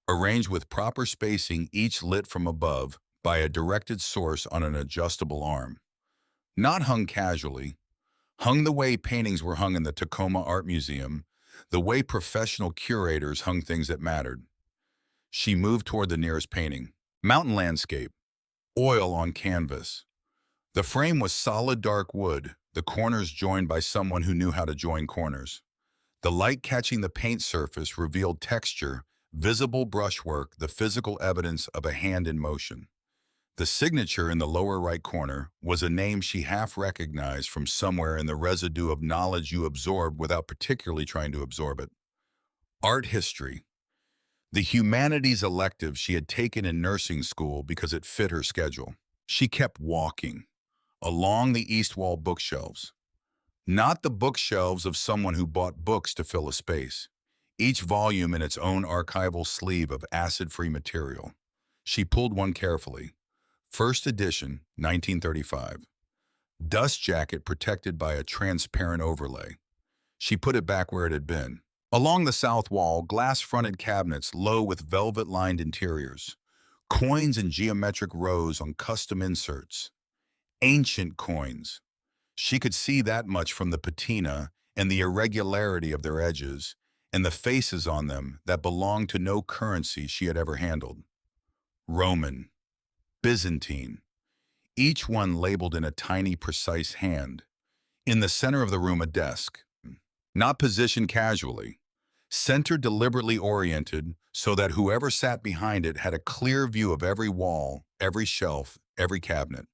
arranged with proper spacing, each lit from above by a directed source on an adjustable arm. Not hung casually, hung the way paintings were hung in the Tacoma Art Museum, the way professional curators hung things that mattered. She moved toward the nearest painting. Mountain landscape, oil on canvas. The frame was solid dark wood, the corners joined by someone who knew how to join corners. The light catching the paint surface revealed texture, visible brushwork, the physical evidence of a hand in motion. The signature in the lower right corner was a name she half recognized from somewhere in the residue of knowledge you absorbed without particularly trying to absorb it. Art history. The humanities elective she had taken in nursing school because it fit her schedule. She kept walking along the east wall bookshelves. Not the bookshelves of someone who bought books to fill a space, each volume in its own archival sleeve of acid-free material. She pulled one carefully. First edition, 1935. Dust jacket protected by a transparent overlay. She put it back where it had been. Along the south wall, glass-fronted cabinets low with velvet-lined interiors. Coins in geometric rows on custom inserts. Ancient coins. She could see that much from the patina and the irregularity of their edges, and the faces on them that belonged to no currency she had ever handled. Roman, Byzantine, each one labeled in a tiny, precise hand. In the center of the room, a desk, not positioned casually, centered deliberately oriented so that whoever sat behind it had a clear view of every wall, every shelf, every cabinet.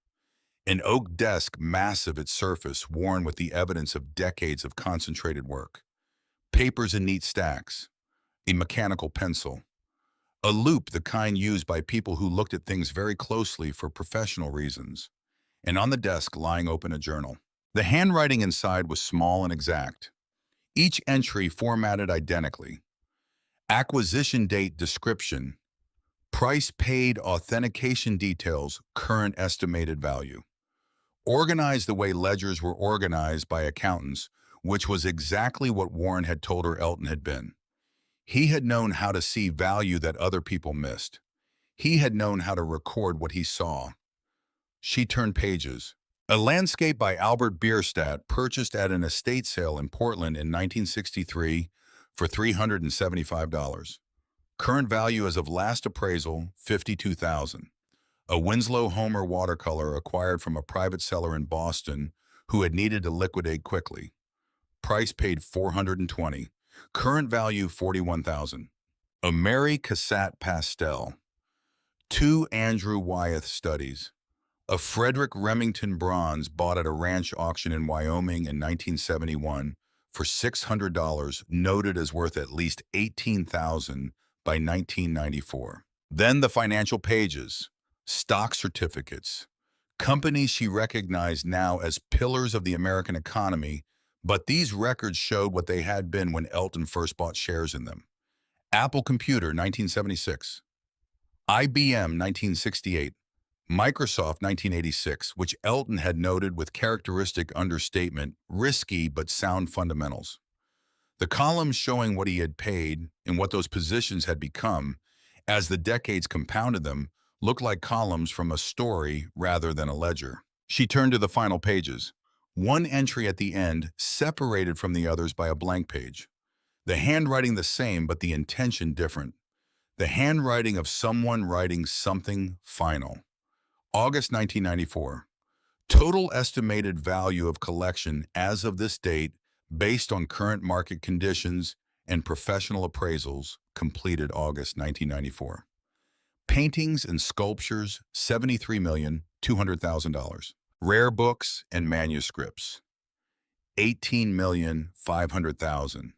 An oak desk, massive its surface, worn with the evidence of decades of concentrated work. Papers in neat stacks, a mechanical pencil, a loop the kind used by people who looked at things very closely for professional reasons, and on the desk lying open a journal. The handwriting inside was small and exact, each entry formatted identically. Acquisition date description, price paid authentication details, current estimated value. Organized the way ledgers were organized by accountants, which was exactly what Warren had told her Elton had been. He had known how to see value that other people missed. He had known how to record what he saw. She turned pages. A landscape by Albert Bierstadt, purchased at an estate sale in Portland in 1963 for $375. Current value as of last appraisal, $52,000. A Winslow Homer watercolor acquired from a private seller in Boston who had needed to liquidate quickly. Price paid $420. Current value $41,000. A Mary Cassatt pastel. Two Andrew Wyeth studies. A Frederick Remington bronze bought at a ranch auction in Wyoming in 1971 for $600, noted as worth at least $18,000 by 1994. Then the financial pages, stock certificates, companies she recognized now as pillars of the American economy, but these records showed what they had been when Elton first bought shares in them. Apple Computer, 1976. IBM, 1968. Microsoft, 1986, which Elton had noted with characteristic understatement, risky but sound fundamentals. The columns showing what he had paid and what those positions had become, as the decades compounded them, looked like columns from a story rather than a ledger. She turned to the final pages. One entry at the end, separated from the others by a blank page. The handwriting the same, but the intention different. The handwriting of someone writing something final. August 1994. Total estimated value of collection as of this date, based on current market conditions and professional appraisals, completed August 1994. Paintings and sculptures, $73,200,000. Rare books and manuscripts, $18,500,000.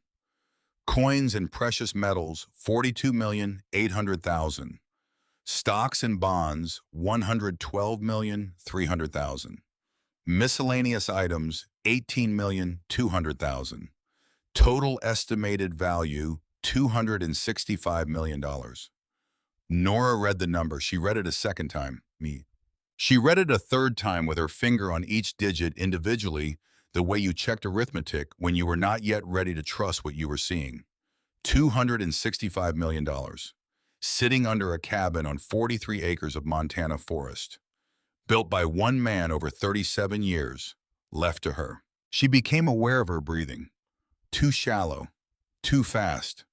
Coins and precious metals, $42,800,000. Stocks and bonds, $112,300,000. Miscellaneous items, $18,200,000. Total estimated value, $265 million. Nora read the number. She read it a second time. She read it a third time with her finger on each digit individually, the way you checked arithmetic when you were not yet ready to trust what you were seeing. $265 million. Sitting under a cabin on 43 acres of Montana forest. Built by one man over 37 years, left to her. She became aware of her breathing. Too shallow, too fast.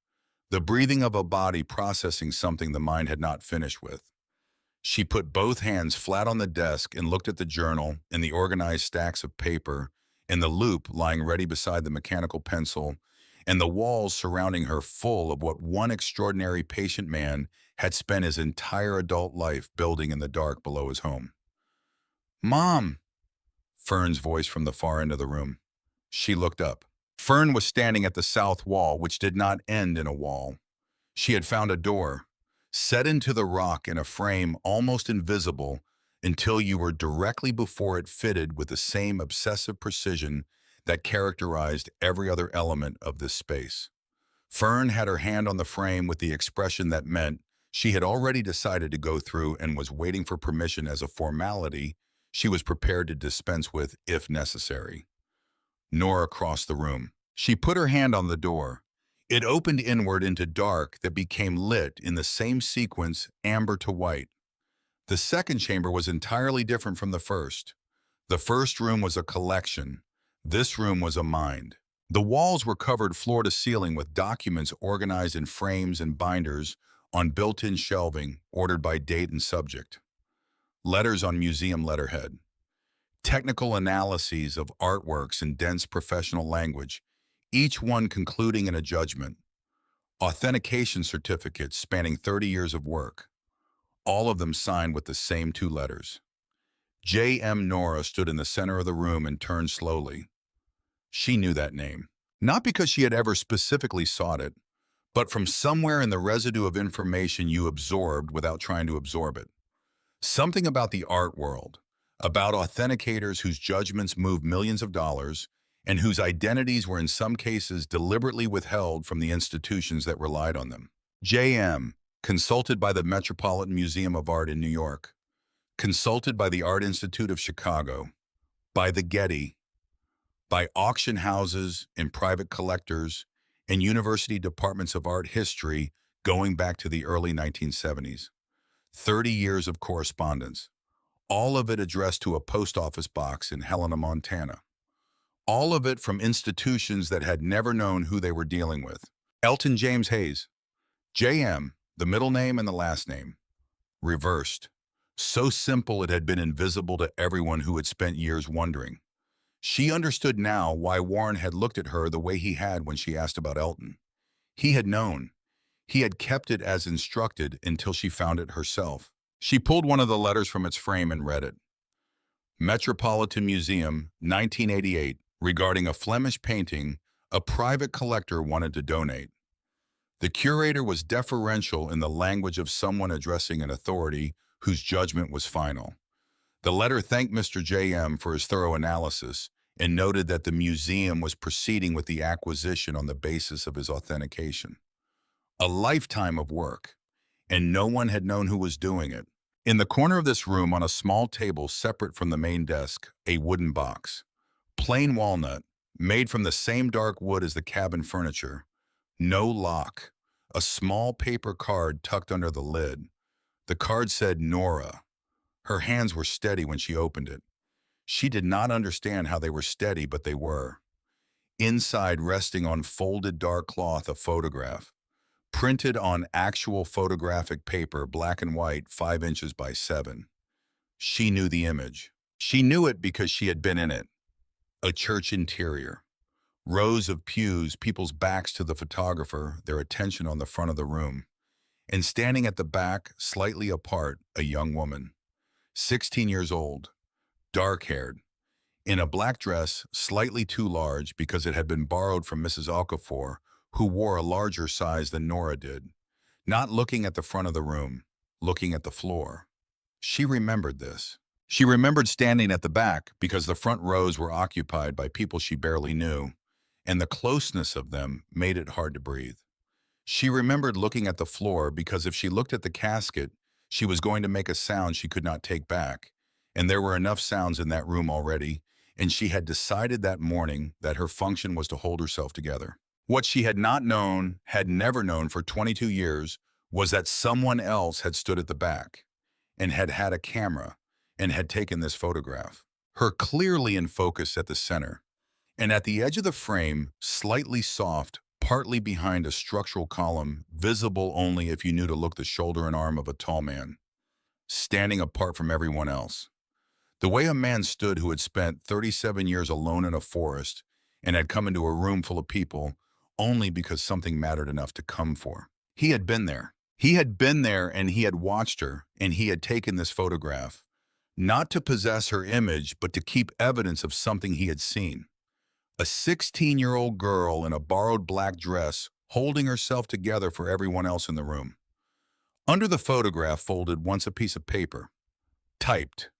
The breathing of a body processing something the mind had not finished with. She put both hands flat on the desk and looked at the journal and the organized stacks of paper and the loop lying ready beside the mechanical pencil and the walls surrounding her full of what one extraordinary patient man had spent his entire adult life building in the dark below his home. "Mom!" Fern's voice from the far end of the room. She looked up. Fern was standing at the south wall, which did not end in a wall. She had found a door, set into the rock in a frame almost invisible until you were directly before it, fitted with the same obsessive precision that characterized every other element of this space. Fern had her hand on the frame with the expression that meant she had already decided to go through and was waiting for permission as a formality she was prepared to dispense with if necessary. Nora crossed the room. She put her hand on the door. It opened inward into dark that became lit in the same sequence, amber to white. The second chamber was entirely different from the first. The first room was a collection. This room was a mind. The walls were covered floor to ceiling with documents organized in frames and binders on built-in shelving ordered by date and subject. Letters on museum letterhead. Technical analyses of artworks in dense professional language, each one concluding in a judgment. Authentication certificates spanning 30 years of work, all of them signed with the same two letters. J.M. Nora stood in the center of the room and turned slowly. She knew that name, not because she had ever specifically sought it, but from somewhere in the residue of information you absorbed without trying to absorb it. Something about the art world, about authenticators whose judgments moved millions of dollars and whose identities were in some cases deliberately withheld from the institutions that relied on them. J.M., consulted by the Metropolitan Museum of Art in New York, consulted by the Art Institute of Chicago, by the Getty, by auction houses and private collectors and university departments of art history going back to the early 1970s. 30 years of correspondence, all of it addressed to a post office box in Helena, Montana. All of it from institutions that had never known who they were dealing with. Elton James Hayes. J.M., the middle name and the last name. Reversed. So simple it had been invisible to everyone who had spent years wondering. She understood now why Warren had looked at her the way he had when she asked about Elton. He had known. He had kept it as instructed until she found it herself. She pulled one of the letters from its frame and read it. Metropolitan Museum, 1988, regarding a Flemish painting a private collector wanted to donate. The curator was deferential in the language of someone addressing an authority whose judgment was final. The letter thanked Mr. J.M. for his thorough analysis and noted that the museum was proceeding with the acquisition on the basis of his authentication. A lifetime of work, and no one had known who was doing it. In the corner of this room, on a small table separate from the main desk, a wooden box. Plain walnut, made from the same dark wood as the cabin furniture. No lock. A small paper card tucked under the lid. The card said Nora. Her hands were steady when she opened it. She did not understand how they were steady, but they were. Inside, resting on folded dark cloth, a photograph. Printed on actual photographic paper, black and white, 5 inches by 7. She knew the image. She knew it because she had been in it. A church interior. Rows of pews, people's backs to the photographer, their attention on the front of the room. And standing at the back, slightly apart, a young woman. 16 years old, dark-haired, in a black dress slightly too large because it had been borrowed from Mrs. Okafor, who wore a larger size than Nora did, not looking at the front of the room, looking at the floor. She remembered this. She remembered standing at the back because the front rows were occupied by people she barely knew, and the closeness of them made it hard to breathe. She remembered looking at the floor because if she looked at the casket, she was going to make a sound she could not take back, and there were enough sounds in that room already, and she had decided that morning that her function was to hold herself together. What she had not known, had never known for 22 years, was that someone else had stood at the back and had had a camera and had taken this photograph. Her clearly in focus at the center, and at the edge of the frame, slightly soft, partly behind a structural column, visible only if you knew to look the shoulder and arm of a tall man, standing apart from everyone else. The way a man stood who had spent 37 years alone in a forest and had come into a room full of people only because something mattered enough to come for. He had been there. He had been there and he had watched her and he had taken this photograph, not to possess her image, but to keep evidence of something he had seen. A 16-year-old girl in a borrowed black dress holding herself together for everyone else in the room. Under the photograph folded once a piece of paper, typed,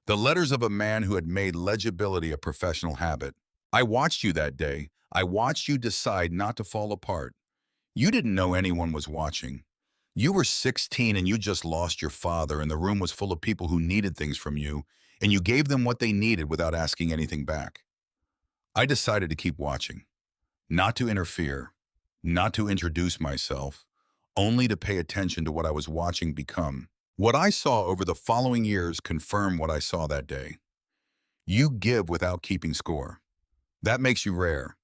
the letters of a man who had made legibility a professional habit. I watched you that day. I watched you decide not to fall apart. You didn't know anyone was watching. You were 16 and you just lost your father and the room was full of people who needed things from you, and you gave them what they needed without asking anything back. I decided to keep watching, not to interfere, not to introduce myself, only to pay attention to what I was watching become. What I saw over the following years confirmed what I saw that day. You give without keeping score. That makes you rare.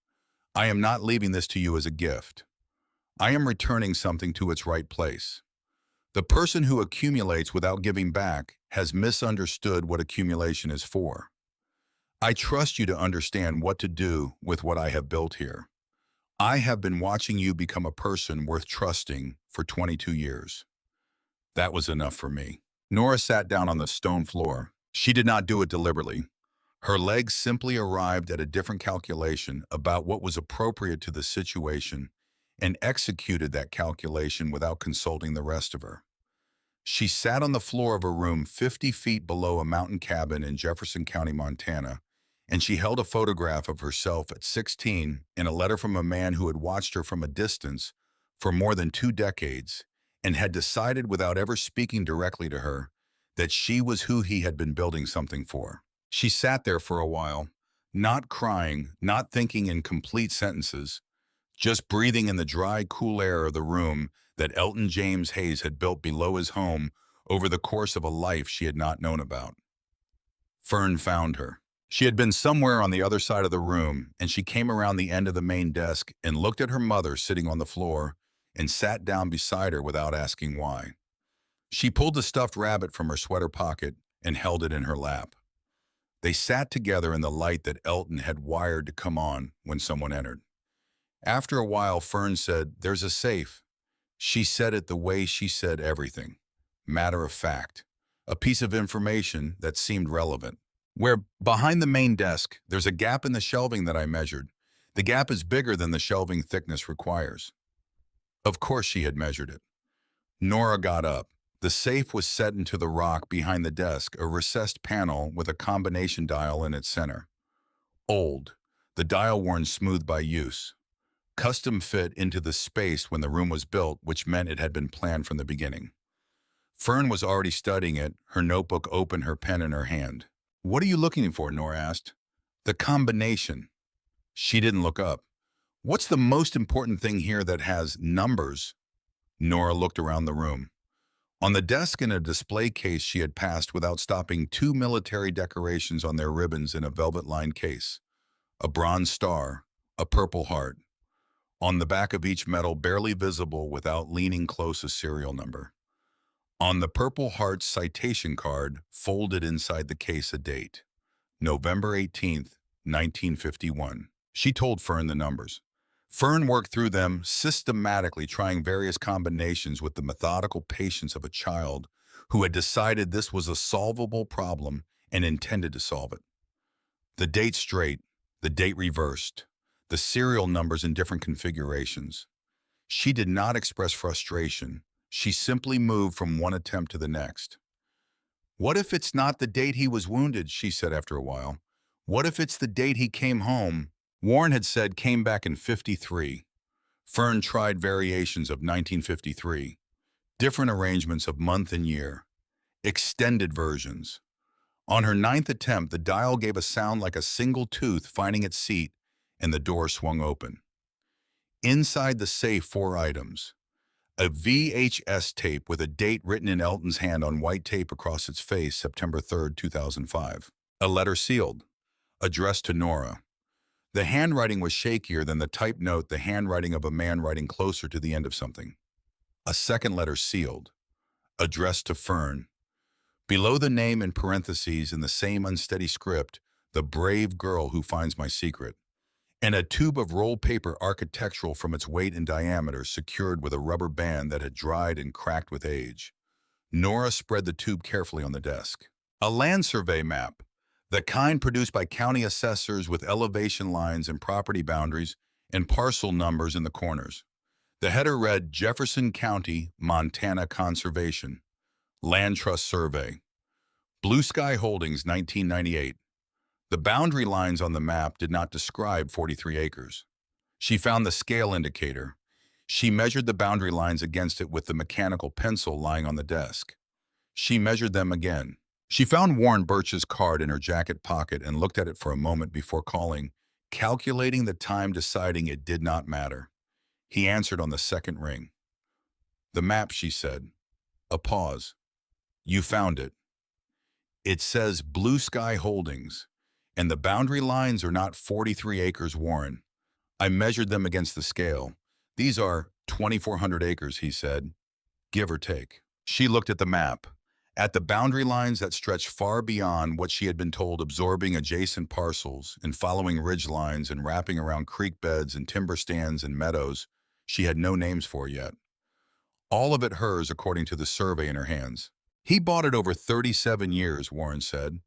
I am not leaving this to you as a gift. I am returning something to its right place. The person who accumulates without giving back has misunderstood what accumulation is for. I trust you to understand what to do with what I have built here. I have been watching you become a person worth trusting for 22 years. That was enough for me. Nora sat down on the stone floor. She did not do it deliberately. Her legs simply arrived at a different calculation about what was appropriate to the situation and executed that calculation without consulting the rest of her. She sat on the floor of a room 50 feet below a mountain cabin in Jefferson County, Montana, and she held a photograph of herself at 16 in a letter from a man who had watched her from a distance for more than 2 decades and had decided without ever speaking directly to her that she was who he had been building something for. She sat there for a while, not crying, not thinking in complete sentences, just breathing in the dry, cool air of the room that Elton James Hayes had built below his home over the course of a life she had not known about. Fern found her. She had been somewhere on the other side of the room, and she came around the end of the main desk and looked at her mother sitting on the floor and sat down beside her without asking why. She pulled the stuffed rabbit from her sweater pocket and held it in her lap. They sat together in the light that Elton had wired to come on when someone entered. After a while, Fern said, "There's a safe." She said it the way she said everything. Matter of fact. A piece of information that seemed relevant. Where behind the main desk, there's a gap in the shelving that I measured. The gap is bigger than the shelving thickness requires. Of course she had measured it. Nora got up. The safe was set into the rock behind the desk, a recessed panel with a combination dial in its center. Old, the dial worn smooth by use. Custom fit into the space when the room was built, which meant it had been planned from the beginning. Fern was already studying it, her notebook open, her pen in her hand. "What are you looking for?" Nora asked. "The combination." She didn't look up. "What's the most important thing here that has numbers?" Nora looked around the room. On the desk in a display case she had passed without stopping 2 military decorations on their ribbons in a velvet-lined case. A bronze star, a purple heart. On the back of each medal, barely visible without leaning close, a serial number. On the purple heart's citation card, folded inside the case, a date. November 18th, 1951. She told Fern the numbers. Fern worked through them systematically, trying various combinations with the methodical patience of a child who had decided this was a solvable problem and intended to solve it. The date straight, the date reversed, the serial numbers in different configurations. She did not express frustration. She simply moved from one attempt to the next. "What if it's not the date he was wounded?" she said after a while. "What if it's the date he came home?" Warren had said came back in 53. Fern tried variations of 1953, different arrangements of month and year, extended versions. On her 9th attempt, the dial gave a sound like a single tooth finding its seat, and the door swung open. Inside the safe, 4 items. A VHS tape with a date written in Elton's hand on white tape across its face, September 3rd, 2005. A letter sealed, addressed to Nora. The handwriting was shakier than the typed note, the handwriting of a man writing closer to the end of something. A second letter sealed, addressed to Fern. Below the name in parentheses in the same unsteady script, "The brave girl who finds my secret." And a tube of rolled paper, architectural from its weight and diameter, secured with a rubber band that had dried and cracked with age. Nora spread the tube carefully on the desk. A land survey map. The kind produced by county assessors with elevation lines and property boundaries and parcel numbers in the corners. The header read, "Jefferson County, Montana Conservation. Land Trust Survey. Blue Sky Holdings, 1998. The boundary lines on the map did not describe 43 acres. She found the scale indicator. She measured the boundary lines against it with the mechanical pencil lying on the desk. She measured them again. She found Warren Birch's card in her jacket pocket and looked at it for a moment before calling, calculating the time, deciding it did not matter. He answered on the second ring. "The map," she said. A pause. "You found it. It says Blue Sky Holdings, and the boundary lines are not 43 acres, Warren. I measured them against the scale. These are 2,400 acres," he said, "give or take." She looked at the map, at the boundary lines that stretched far beyond what she had been told, absorbing adjacent parcels and following ridge lines and wrapping around creek beds and timber stands and meadows she had no names for yet. All of it hers according to the survey in her hands. "He bought it over 37 years, Warren said,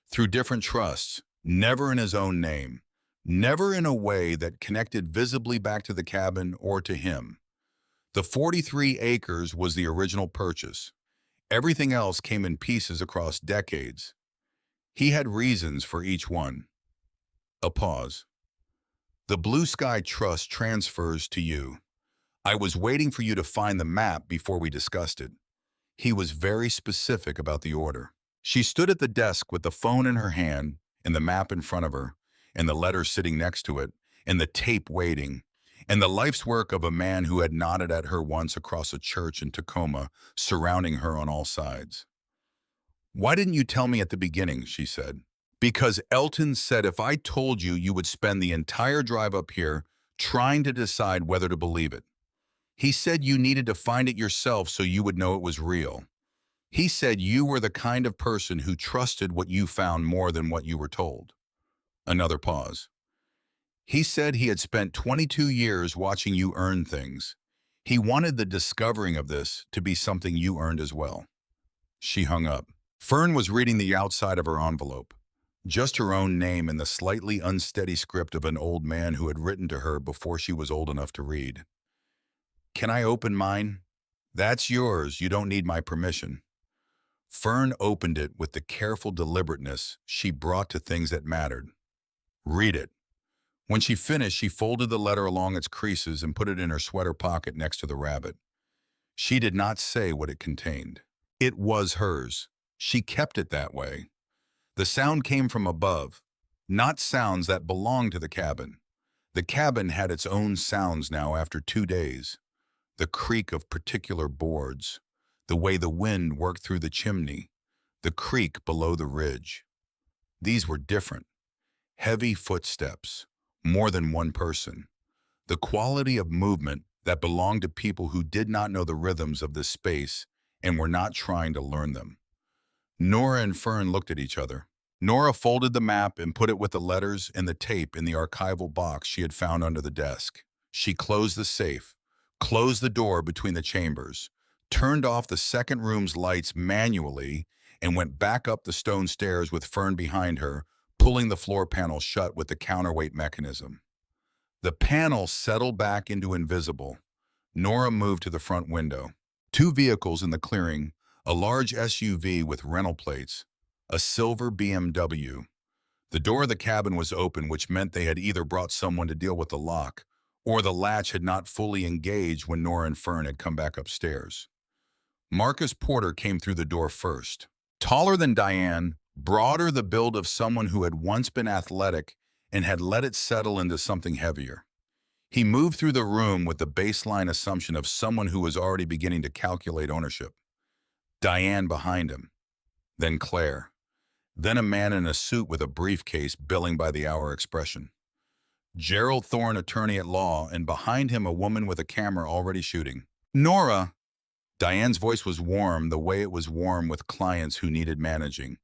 through different trusts, never in his own name, never in a way that connected visibly back to the cabin or to him. The 43 acres was the original purchase. Everything else came in pieces across decades. He had reasons for each one." A pause. "The Blue Sky Trust transfers to you. I was waiting for you to find the map before we discussed it." He was very specific about the order. She stood at the desk with the phone in her hand and the map in front of her, and the letter sitting next to it, and the tape waiting, and the life's work of a man who had nodded at her once across a church in Tacoma, surrounding her on all sides. "Why didn't you tell me at the beginning?" she said. "Because Elton said if I told you, you would spend the entire drive up here trying to decide whether to believe it. He said you needed to find it yourself so you would know it was real. He said you were the kind of person who trusted what you found more than what you were told." Another pause. "He said he had spent 22 years watching you earn things. He wanted the discovering of this to be something you earned as well." She hung up. Fern was reading the outside of her envelope. Just her own name in the slightly unsteady script of an old man who had written to her before she was old enough to read. "Can I open mine?" "That's yours. You don't need my permission." Fern opened it with the careful deliberateness she brought to things that mattered. "Read it." When she finished, she folded the letter along its creases and put it in her sweater pocket next to the rabbit. She did not say what it contained. It was hers. She kept it that way. The sound came from above, not sounds that belonged to the cabin. The cabin had its own sounds now after 2 days. The creak of particular boards, the way the wind worked through the chimney, the creak below the ridge. These were different. Heavy footsteps, more than one person. The quality of movement that belonged to people who did not know the rhythms of this space and were not trying to learn them. Nora and Fern looked at each other. Nora folded the map and put it with the letters and the tape in the archival box she had found under the desk. She closed the safe, closed the door between the chambers, turned off the second room's lights manually, and went back up the stone stairs with Fern behind her, pulling the floor panel shut with the counterweight mechanism. The panel settled back into invisible. Nora moved to the front window. 2 vehicles in the clearing, a large SUV with rental plates, a silver BMW. The door of the cabin was open, which meant they had either brought someone to deal with the lock, or the latch had not fully engaged when Nora and Fern had come back upstairs. Marcus Porter came through the door first. Taller than Diane, broader, the build of someone who had once been athletic and had let it settle into something heavier. He moved through the room with the baseline assumption of someone who was already beginning to calculate ownership. Diane behind him, then Claire, then a man in a suit with a briefcase billing by the hour expression. Gerald Thorne, attorney at law, and behind him a woman with a camera already shooting. "Nora!" Diane's voice was warm, the way it was warm with clients who needed managing.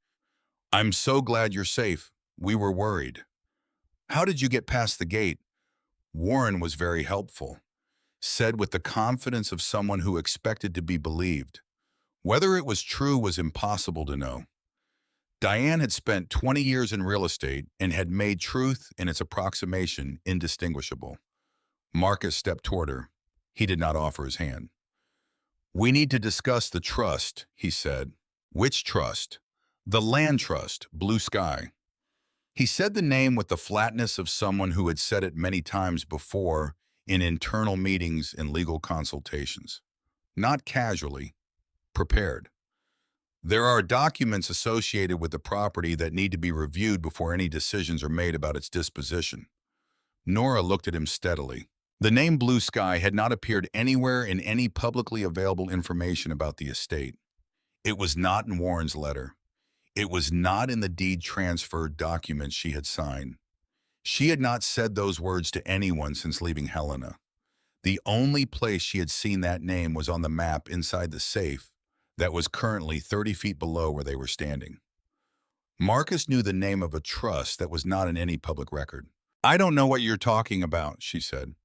"I'm so glad you're safe. We were worried." "How did you get past the gate?" Warren was very helpful, said with the confidence of someone who expected to be believed. Whether it was true was impossible to know. Diane had spent 20 years in real estate and had made truth and its approximation indistinguishable. Marcus stepped toward her. He did not offer his hand. "We need to discuss the trust," he said. "Which trust?" "The land trust, Blue Sky." He said the name with the flatness of someone who had said it many times before in internal meetings and legal consultations. Not casually, prepared. "There are documents associated with the property that need to be reviewed before any decisions are made about its disposition." Nora looked at him steadily. The name Blue Sky had not appeared anywhere in any publicly available information about the estate. It was not in Warren's letter. It was not in the deed transfer documents she had signed. She had not said those words to anyone since leaving Helena. The only place she had seen that name was on the map inside the safe that was currently 30 feet below where they were standing. Marcus knew the name of a trust that was not in any public record. "I don't know what you're talking about," she said.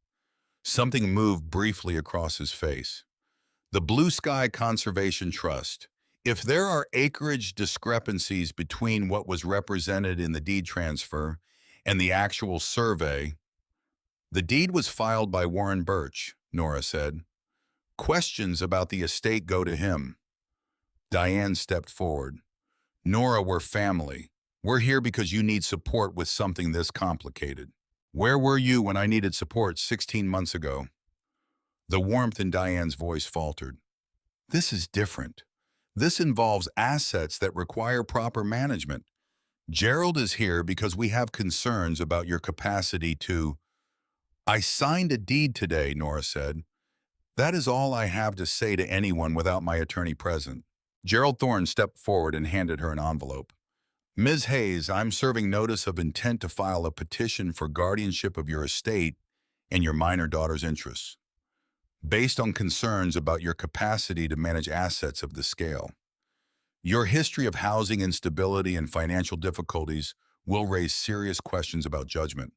Something moved briefly across his face. "The Blue Sky Conservation Trust. If there are acreage discrepancies between what was represented in the deed transfer and the actual survey—" "The deed was filed by Warren Birch," Nora said. "Questions about the estate go to him." Diane stepped forward. "Nora, we're family. We're here because you need support with something this complicated. Where were you when I needed support 16 months ago?" The warmth in Diane's voice faltered. "This is different. This involves assets that require proper management. Gerald is here because we have concerns about your capacity to—" "I signed a deed today," Nora said. "That is all I have to say to anyone without my attorney present." Gerald Thorne stepped forward and handed her an envelope. "Ms. Hayes, I'm serving notice of intent to file a petition for guardianship of your estate and your minor daughter's interests, based on concerns about your capacity to manage assets of this scale. Your history of housing instability and financial difficulties will raise serious questions about judgment.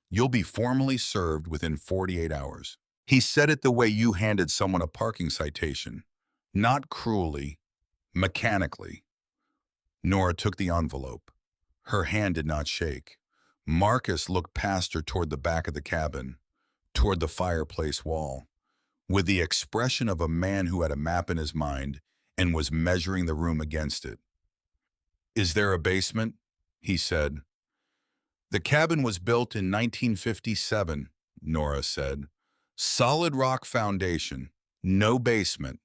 You'll be formally served within 48 hours." He said it the way you handed someone a parking citation, not cruelly, mechanically. Nora took the envelope. Her hand did not shake. Marcus looked past her toward the back of the cabin, toward the fireplace wall, with the expression of a man who had a map in his mind and was measuring the room against it. "Is there a basement?" he said. "The cabin was built in 1957, Nora said. "Solid rock foundation, no basement."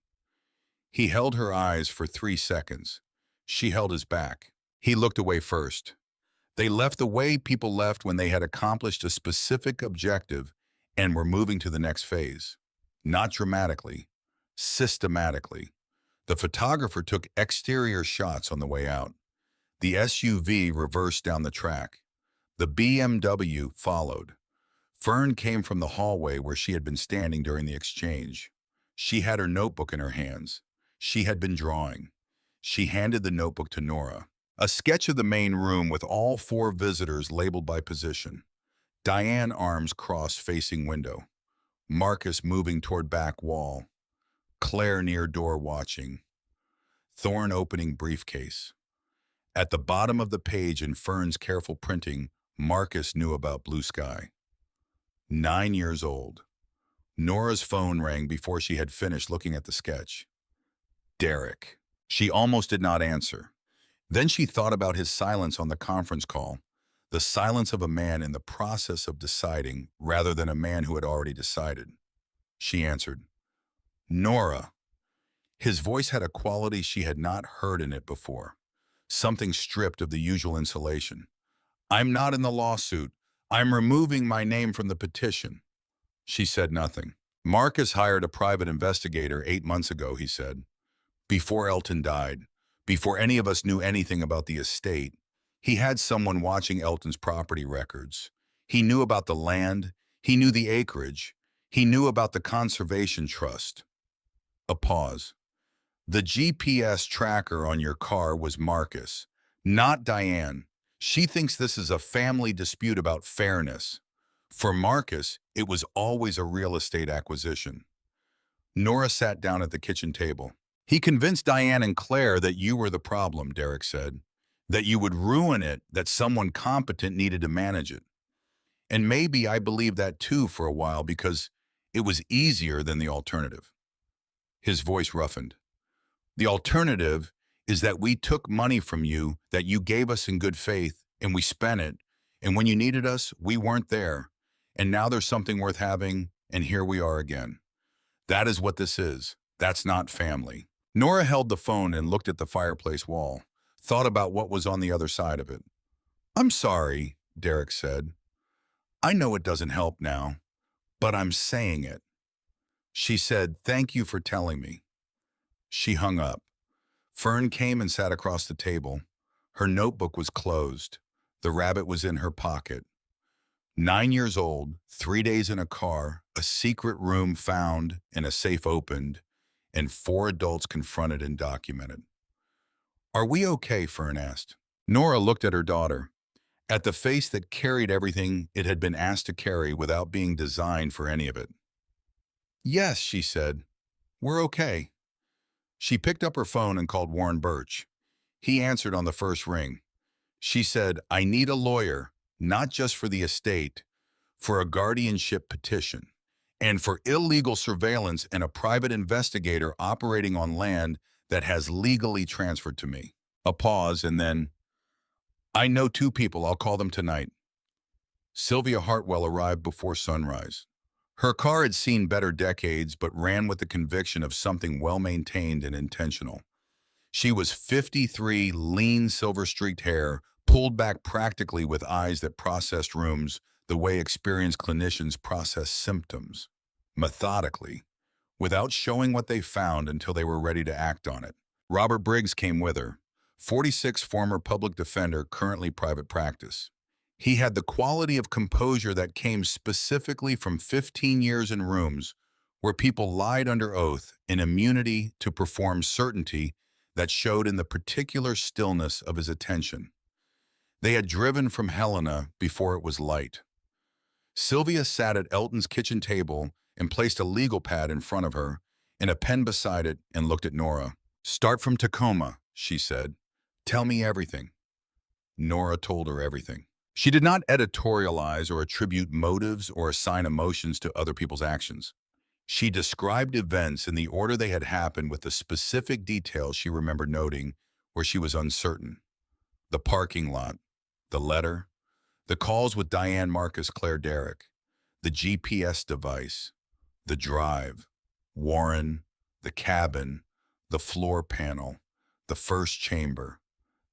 He held her eyes for 3 seconds. She held his back. He looked away first. They left the way people left when they had accomplished a specific objective and were moving to the next phase. Not dramatically, systematically. The photographer took exterior shots on the way out. The SUV reversed down the track. The BMW followed. Fern came from the hallway where she had been standing during the exchange. She had her notebook in her hands. She had been drawing. She handed the notebook to Nora. A sketch of the main room with all 4 visitors labeled by position. Diane, arms crossed, facing window. Marcus moving toward back wall. Claire near door watching. Thorne opening briefcase. At the bottom of the page in Fern's careful printing, Marcus knew about Blue Sky. 9 years old. Nora's phone rang before she had finished looking at the sketch. Derek. She almost did not answer. Then she thought about his silence on the conference call, the silence of a man in the process of deciding rather than a man who had already decided. She answered, "Nora." His voice had a quality she had not heard in it before, something stripped of the usual insulation. "I'm not in the lawsuit. I'm removing my name from the petition." She said nothing. "Marcus hired a private investigator 8 months ago," he said. "Before Elton died, before any of us knew anything about the estate, he had someone watching Elton's property records. He knew about the land, he knew the acreage, he knew about the conservation trust." A pause. "The GPS tracker on your car was Marcus, not Diane. She thinks this is a family dispute about fairness. For Marcus, it was always a real estate acquisition." Nora sat down at the kitchen table. "He convinced Diane and Claire that you were the problem," Derek said. "That you would ruin it, that someone competent needed to manage it. And maybe I believed that too for a while because it was easier than the alternative." His voice roughened. "The alternative is that we took money from you that you gave us in good faith, and we spent it, and when you needed us, we weren't there. And now there's something worth having, and here we are again. That is what this is. That's not family." Nora held the phone and looked at the fireplace wall, thought about what was on the other side of it. "I'm sorry," Derek said. "I know it doesn't help now, But I'm saying it. She said, "Thank you for telling me." She hung up. Fern came and sat across the table. Her notebook was closed. The rabbit was in her pocket. 9 years old, 3 days in a car, a secret room found and a safe opened, and 4 adults confronted and documented. "Are we okay?" Fern asked. Nora looked at her daughter, at the face that carried everything it had been asked to carry without being designed for any of it. "Yes," she said, "we're okay." She picked up her phone and called Warren Birch. He answered on the first ring. She said, "I need a lawyer, not just for the estate, for a guardianship petition, and for illegal surveillance and a private investigator operating on land that has legally transferred to me." A pause, and then, "I know 2 people, I'll call them tonight." Sylvia Hartwell arrived before sunrise. Her car had seen better decades, but ran with the conviction of something well-maintained and intentional. She was 53, lean, silver-streaked hair, pulled back practically with eyes that processed rooms the way experienced clinicians process symptoms, methodically, without showing what they found until they were ready to act on it. Robert Briggs came with her, 46, former public defender, currently private practice. He had the quality of composure that came specifically from 15 years in rooms where people lied under oath, an immunity to perform certainty that showed in the particular stillness of his attention. They had driven from Helena before it was light. Sylvia sat at Elton's kitchen table and placed a legal pad in front of her and a pen beside it and looked at Nora. "Start from Tacoma," she said. "Tell me everything." Nora told her everything. She did not editorialize or attribute motives or assign emotions to other people's actions. She described events in the order they had happened with the specific details she remembered noting where she was uncertain. The parking lot, the letter, the calls with Diane Marcus, Claire Derrick, the GPS device, the drive, Warren, the cabin, the floor panel, the first chamber,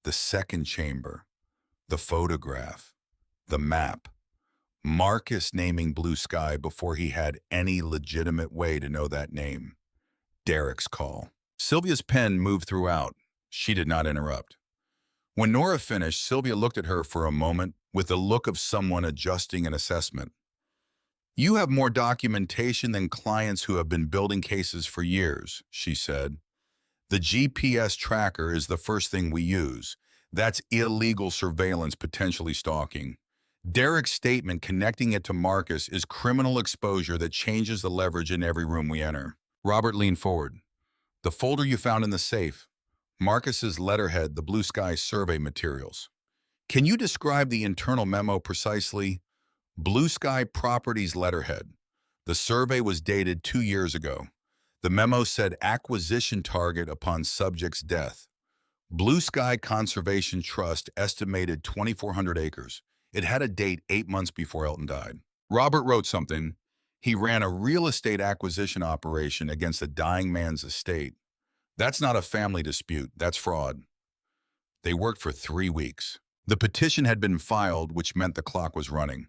the second chamber, the photograph, the map, Marcus naming Blue Sky before he had any legitimate way to know that name, Derrick's call. Sylvia's pen moved throughout. She did not interrupt. When Nora finished, Sylvia looked at her for a moment with the look of someone adjusting an assessment. "You have more documentation than clients who have been building cases for years," she said. "The GPS tracker is the first thing we use. That's illegal surveillance, potentially stalking. Derrick's statement connecting it to Marcus is criminal exposure that changes the leverage in every room we enter." Robert leaned forward. "The folder you found in the safe, Marcus's letterhead, the Blue Sky survey materials. Can you describe the internal memo precisely?" "Blue Sky Properties letterhead. The survey was dated 2 years ago. The memo said acquisition target upon subject's death. Blue Sky Conservation Trust estimated 2,400 acres. It had a date 8 months before Elton died." Robert wrote something. He ran a real estate acquisition operation against a dying man's estate. That's not a family dispute, that's fraud. They worked for 3 weeks. The petition had been filed, which meant the clock was running.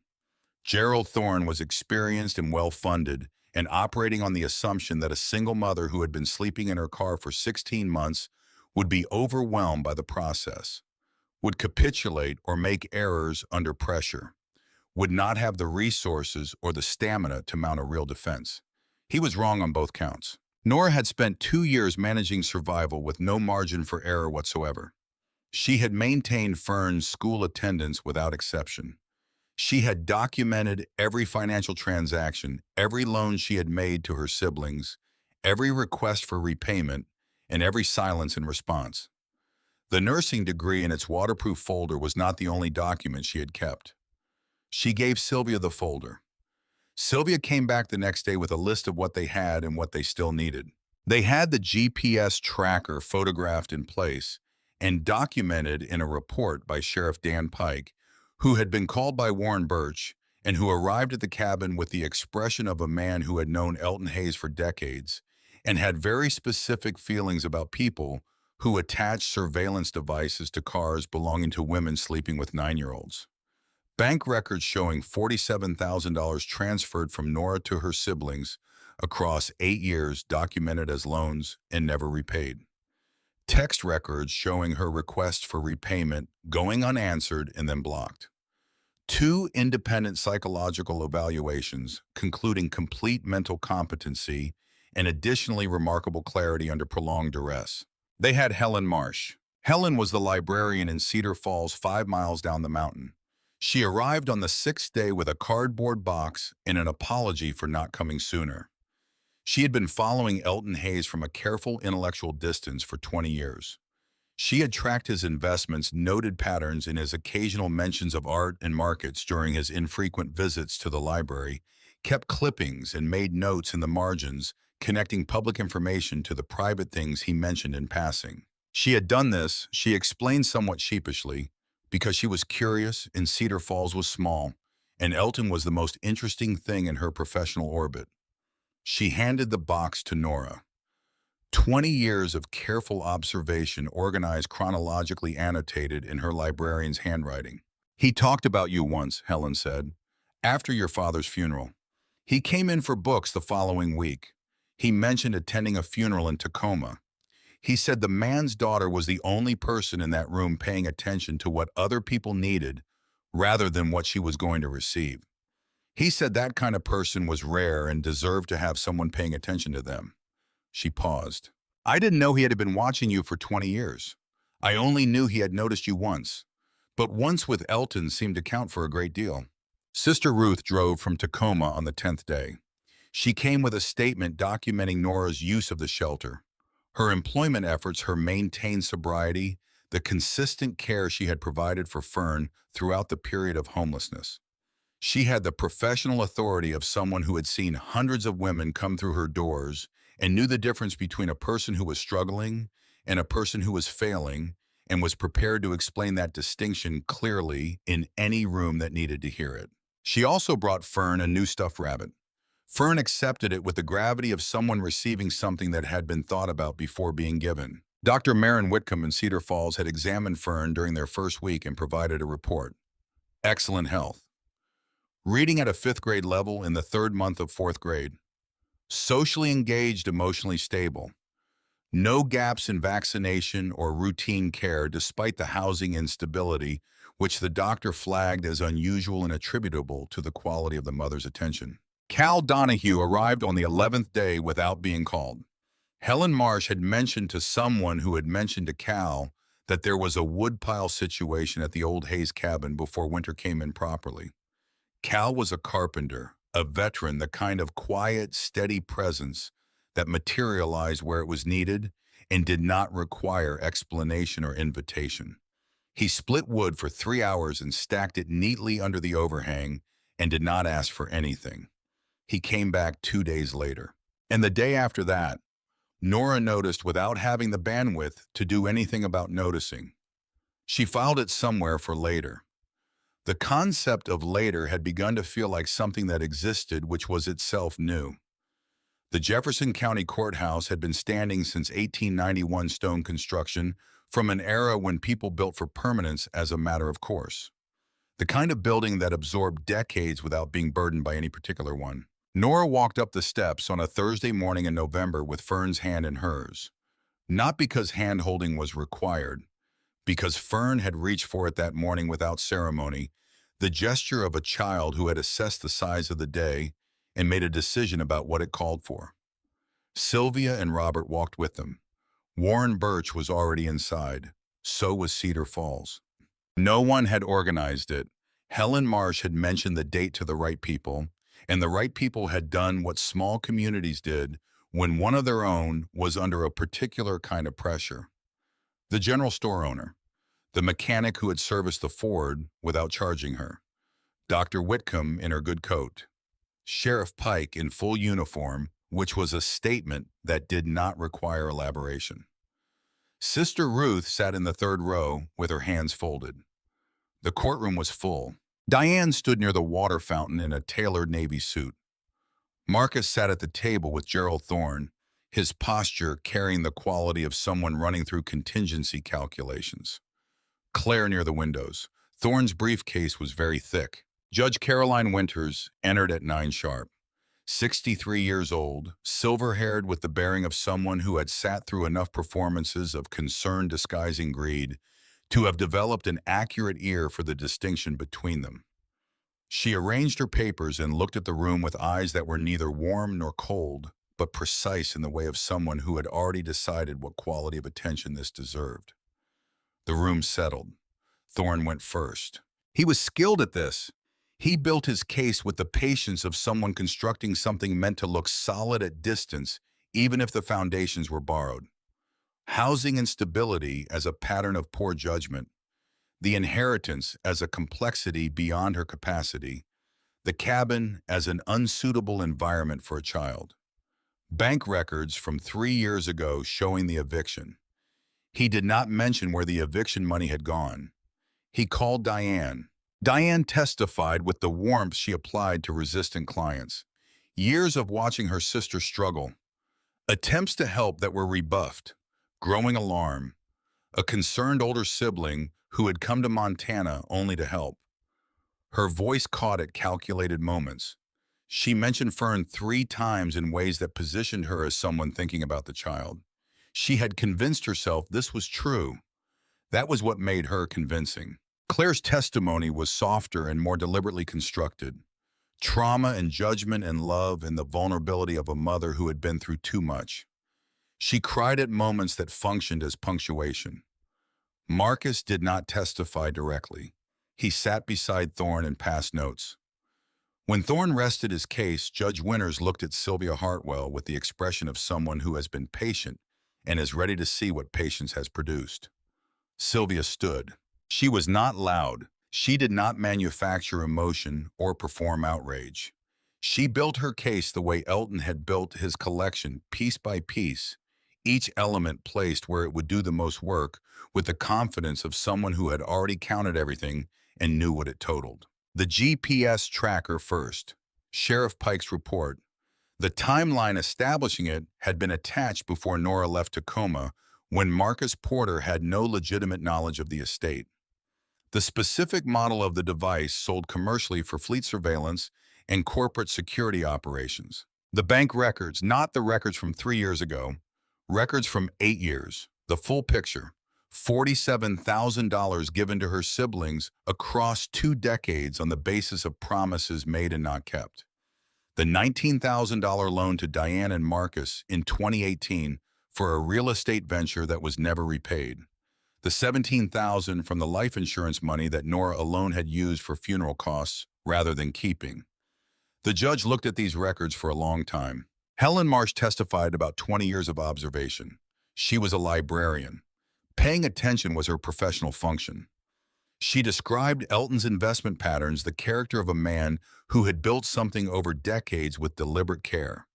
Gerald Thorne was experienced and well-funded, and operating on the assumption that a single mother who had been sleeping in her car for 16 months would be overwhelmed by the process, would capitulate or make errors under pressure, would not have the resources or the stamina to mount a real defense. He was wrong on both counts. Nora had spent 2 years managing survival with no margin for error whatsoever. She had maintained Fern's school attendance without exception. She had documented every financial transaction, every loan she had made to her siblings, every request for repayment, and every silence in response. The nursing degree in its waterproof folder was not the only document she had kept. She gave Sylvia the folder. Sylvia came back the next day with a list of what they had and what they still needed. They had the GPS tracker photographed in place and documented in a report by Sheriff Dan Pike, who had been called by Warren Birch and who arrived at the cabin with the expression of a man who had known Elton Hayes for decades and had very specific feelings about people who attached surveillance devices to cars belonging to women sleeping with 9-year-olds. Bank records showing $47,000 transferred from Nora to her siblings across 8 years documented as loans and never repaid. Text records showing her requests for repayment going unanswered and then blocked. Two independent psychological evaluations concluding complete mental competency and additionally remarkable clarity under prolonged duress. They had Helen Marsh. Helen was the librarian in Cedar Falls, 5 miles down the mountain. She arrived on the sixth day with a cardboard box and an apology for not coming sooner. She had been following Elton Hayes from a careful intellectual distance for 20 years. She had tracked his investments, noted patterns in his occasional mentions of art and markets during his infrequent visits to the library, kept clippings and made notes in the margins, connecting public information to the private things he mentioned in passing. She had done this, she explained somewhat sheepishly, because she was curious and Cedar Falls was small, and Elton was the most interesting thing in her professional orbit. She handed the box to Nora. 20 years of careful observation organized chronologically annotated in her librarian's handwriting. "He talked about you once," Helen said, "after your father's funeral. He came in for books the following week. He mentioned attending a funeral in Tacoma. He said the man's daughter was the only person in that room paying attention to what other people needed rather than what she was going to receive. He said that kind of person was rare and deserved to have someone paying attention to them." She paused. "I didn't know he had been watching you for 20 years. I only knew he had noticed you once. But once with Elton seemed to count for a great deal." Sister Ruth drove from Tacoma on the 10th day. She came with a statement documenting Nora's use of the shelter, her employment efforts, her maintained sobriety, the consistent care she had provided for Fern throughout the period of homelessness. She had the professional authority of someone who had seen hundreds of women come through her doors and knew the difference between a person who was struggling and a person who was failing and was prepared to explain that distinction clearly in any room that needed to hear it. She also brought Fern a new stuffed rabbit. Fern accepted it with the gravity of someone receiving something that had been thought about before being given. Dr. Maren Whitcomb in Cedar Falls had examined Fern during their first week and provided a report. Excellent health. Reading at a 5th grade level in the 3rd month of 4th grade. Socially engaged, emotionally stable. No gaps in vaccination or routine care despite the housing instability, which the doctor flagged as unusual and attributable to the quality of the mother's attention. Cal Donahue arrived on the 11th day without being called. Helen Marsh had mentioned to someone who had mentioned to Cal that there was a woodpile situation at the old Hayes cabin before winter came in properly. Cal was a carpenter, a veteran, the kind of quiet, steady presence that materialized where it was needed and did not require explanation or invitation. He split wood for 3 hours and stacked it neatly under the overhang and did not ask for anything. He came back 2 days later. And the day after that, Nora noticed without having the bandwidth to do anything about noticing. She filed it somewhere for later. The concept of later had begun to feel like something that existed, which was itself new. The Jefferson County Courthouse had been standing since 1891 stone construction, from an era when people built for permanence as a matter of course. The kind of building that absorbed decades without being burdened by any particular one. Nora walked up the steps on a Thursday morning in November with Fern's hand in hers. Not because hand-holding was required, because Fern had reached for it that morning without ceremony, the gesture of a child who had assessed the size of the day and made a decision about what it called for. Sylvia and Robert walked with them. Warren Birch was already inside. So was Cedar Falls. No one had organized it. Helen Marsh had mentioned the date to the right people, and the right people had done what small communities did when one of their own was under a particular kind of pressure. The general store owner, the mechanic who had serviced the Ford without charging her, Dr. Whitcomb in her good coat, Sheriff Pike in full uniform, which was a statement that did not require elaboration. Sister Ruth sat in the 3rd row with her hands folded. The courtroom was full. Diane stood near the water fountain in a tailored navy suit. Marcus sat at the table with Gerald Thorne, his posture carrying the quality of someone running through contingency calculations. Claire near the windows, Thorne's briefcase was very thick. Judge Caroline Winters entered at 9 sharp. 63 years old, silver-haired with the bearing of someone who had sat through enough performances of concern disguising greed to have developed an accurate ear for the distinction between them. She arranged her papers and looked at the room with eyes that were neither warm nor cold, but precise in the way of someone who had already decided what quality of attention this deserved. The room settled. Thorne went first. He was skilled at this. He built his case with the patience of someone constructing something meant to look solid at distance, even if the foundations were borrowed. Housing instability as a pattern of poor judgment, the inheritance as a complexity beyond her capacity, the cabin as an unsuitable environment for a child. Bank records from 3 years ago showing the eviction. He did not mention where the eviction money had gone. He called Diane. Diane testified with the warmth she applied to resistant clients. Years of watching her sister struggle. Attempts to help that were rebuffed. Growing alarm. A concerned older sibling who had come to Montana only to help. Her voice caught at calculated moments. She mentioned Fern 3 times in ways that positioned her as someone thinking about the child. She had convinced herself this was true. That was what made her convincing. Claire's testimony was softer and more deliberately constructed. Trauma and judgment and love and the vulnerability of a mother who had been through too much. She cried at moments that functioned as punctuation. Marcus did not testify directly. He sat beside Thorne and passed notes. When Thorne rested his case, Judge Winters looked at Sylvia Hartwell with the expression of someone who has been patient and is ready to see what patience has produced. Sylvia stood. She was not loud. She did not manufacture emotion or perform outrage. She built her case the way Elton had built his collection, piece by piece, each element placed where it would do the most work, with the confidence of someone who had already counted everything and knew what it totaled. The GPS tracker first. Sheriff Pike's report. The timeline establishing it had been attached before Nora left Tacoma, when Marcus Porter had no legitimate knowledge of the estate. The specific model of the device sold commercially for fleet surveillance and corporate security operations. The bank records, not the records from 3 years ago, records from 8 years, the full picture. $47,000 given to her siblings across 2 decades on the basis of promises made and not kept. The $19,000 loan to Diane and Marcus in 2018 for a real estate venture that was never repaid. The $17,000 from the life insurance money that Nora alone had used for funeral costs rather than keeping. The judge looked at these records for a long time. Helen Marsh testified about 20 years of observation. She was a librarian. Paying attention was her professional function. She described Elton's investment patterns, the character of a man who had built something over decades with deliberate care.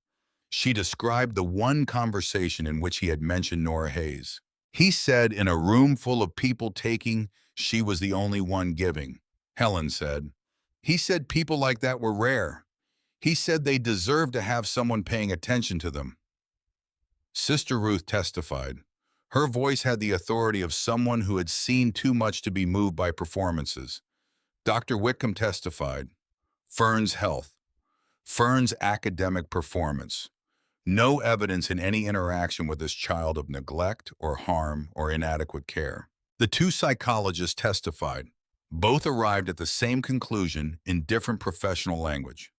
She described the one conversation in which he had mentioned Nora Hayes. He said in a room full of people taking, she was the only one giving. Helen said. He said people like that were rare. He said they deserved to have someone paying attention to them. Sister Ruth testified. Her voice had the authority of someone who had seen too much to be moved by performances. Dr. Whitcomb testified. Fern's health. Fern's academic performance. No evidence in any interaction with this child of neglect or harm or inadequate care. The 2 psychologists testified. Both arrived at the same conclusion in different professional language.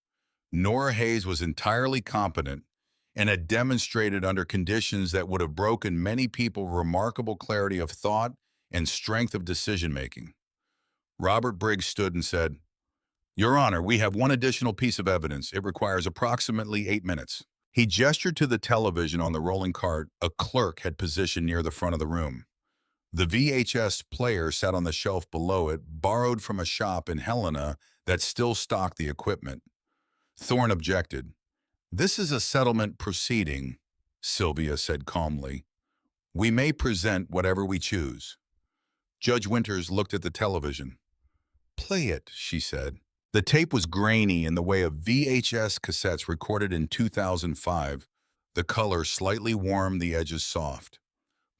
Nora Hayes was entirely competent and had demonstrated under conditions that would have broken many people remarkable clarity of thought and strength of decision-making. Robert Briggs stood and said, Your Honor, we have one additional piece of evidence. It requires approximately 8 minutes. He gestured to the television on the rolling cart a clerk had positioned near the front of the room. The VHS player sat on the shelf below it, borrowed from a shop in Helena that still stocked the equipment. Thorne objected. This is a settlement proceeding, Sylvia said calmly. We may present whatever we choose. Judge Winters looked at the television. Play it, she said. The tape was grainy in the way of VHS cassettes recorded in 2005, the color slightly warm, the edges soft.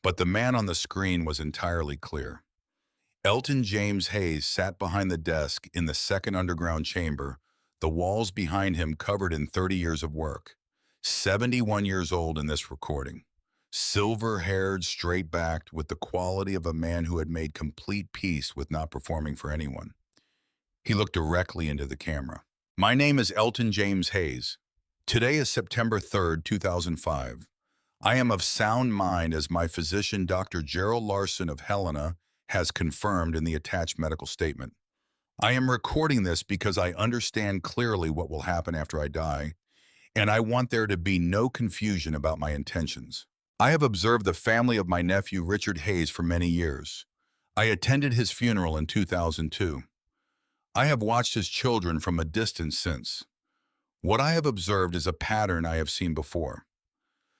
But the man on the screen was entirely clear. Elton James Hayes sat behind the desk in the second underground chamber, the walls behind him covered in 30 years of work. 71 years old in this recording. Silver-haired, straight-backed, with the quality of a man who had made complete peace with not performing for anyone. He looked directly into the camera. My name is Elton James Hayes. Today is September 3rd, 2005. I am of sound mind as my physician, Dr. Gerald Larson of Helena, has confirmed in the attached medical statement. I am recording this because I understand clearly what will happen after I die, and I want there to be no confusion about my intentions. I have observed the family of my nephew Richard Hayes for many years. I attended his funeral in 2002. I have watched his children from a distance since. What I have observed is a pattern I have seen before.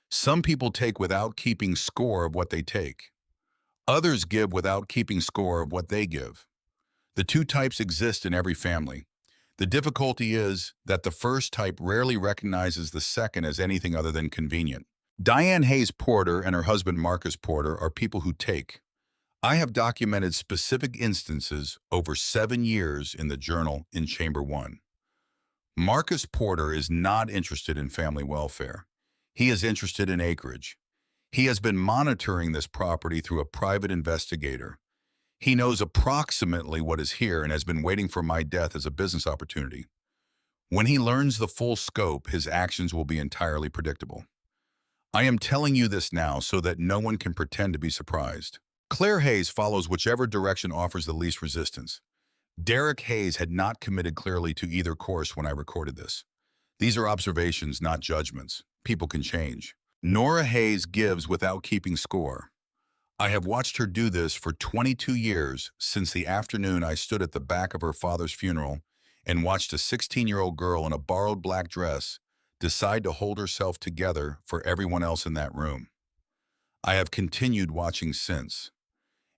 Some people take without keeping score of what they take. Others give without keeping score of what they give. The two types exist in every family. The difficulty is that the first type rarely recognizes the second as anything other than convenient. Diane Hayes Porter and her husband Marcus Porter are people who take. I have documented specific instances over 7 years in the journal in Chamber 1. Marcus Porter is not interested in family welfare. He is interested in acreage. He has been monitoring this property through a private investigator. He knows approximately what is here and has been waiting for my death as a business opportunity. When he learns the full scope, his actions will be entirely predictable. I am telling you this now so that no one can pretend to be surprised. Claire Hayes follows whichever direction offers the least resistance. Derek Hayes had not committed clearly to either course when I recorded this. These are observations, not judgments. People can change. Nora Hayes gives without keeping score. I have watched her do this for 22 years since the afternoon I stood at the back of her father's funeral and watched a 16-year-old girl in a borrowed black dress decide to hold herself together for everyone else in that room. I have continued watching since.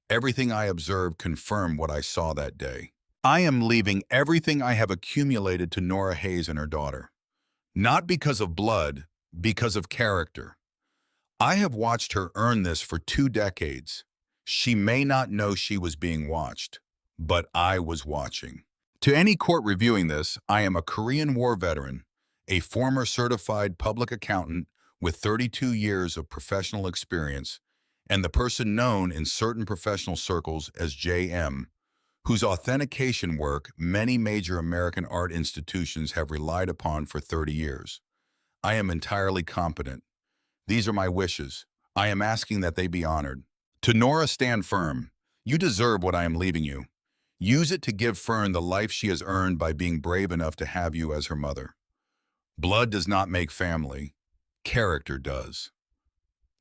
Everything I observed confirmed what I saw that day. I am leaving everything I have accumulated to Nora Hayes and her daughter. Not because of blood, because of character. I have watched her earn this for 2 decades. She may not know she was being watched, but I was watching. To any court reviewing this, I am a Korean War veteran, a former certified public accountant with 32 years of professional experience, and the person known in certain professional circles as JM, whose authentication work many major American art institutions have relied upon for 30 years. I am entirely competent. These are my wishes. I am asking that they be honored. To Nora, stand firm. You deserve what I am leaving you. Use it to give Fern the life she has earned by being brave enough to have you as her mother. Blood does not make family. Character does.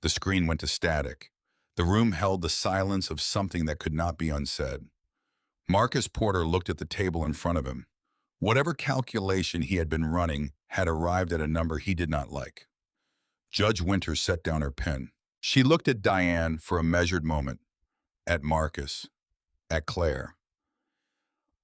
The screen went to static. The room held the silence of something that could not be unsaid. Marcus Porter looked at the table in front of him. Whatever calculation he had been running had arrived at a number he did not like. Judge Winters set down her pen. She looked at Diane for a measured moment, at Marcus, at Claire.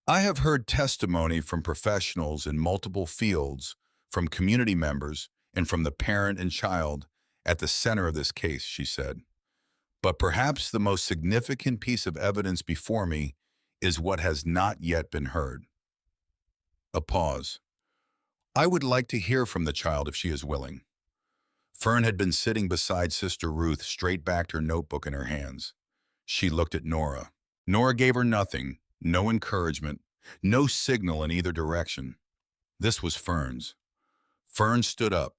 I have heard testimony from professionals in multiple fields, from community members, and from the parent and child at the center of this case, she said. But perhaps the most significant piece of evidence before me is what has not yet been heard. A pause. I would like to hear from the child if she is willing. Fern had been sitting beside Sister Ruth, straight-backed, her notebook in her hands. She looked at Nora. Nora gave her nothing, no encouragement, no signal in either direction. This was Fern's. Fern stood up.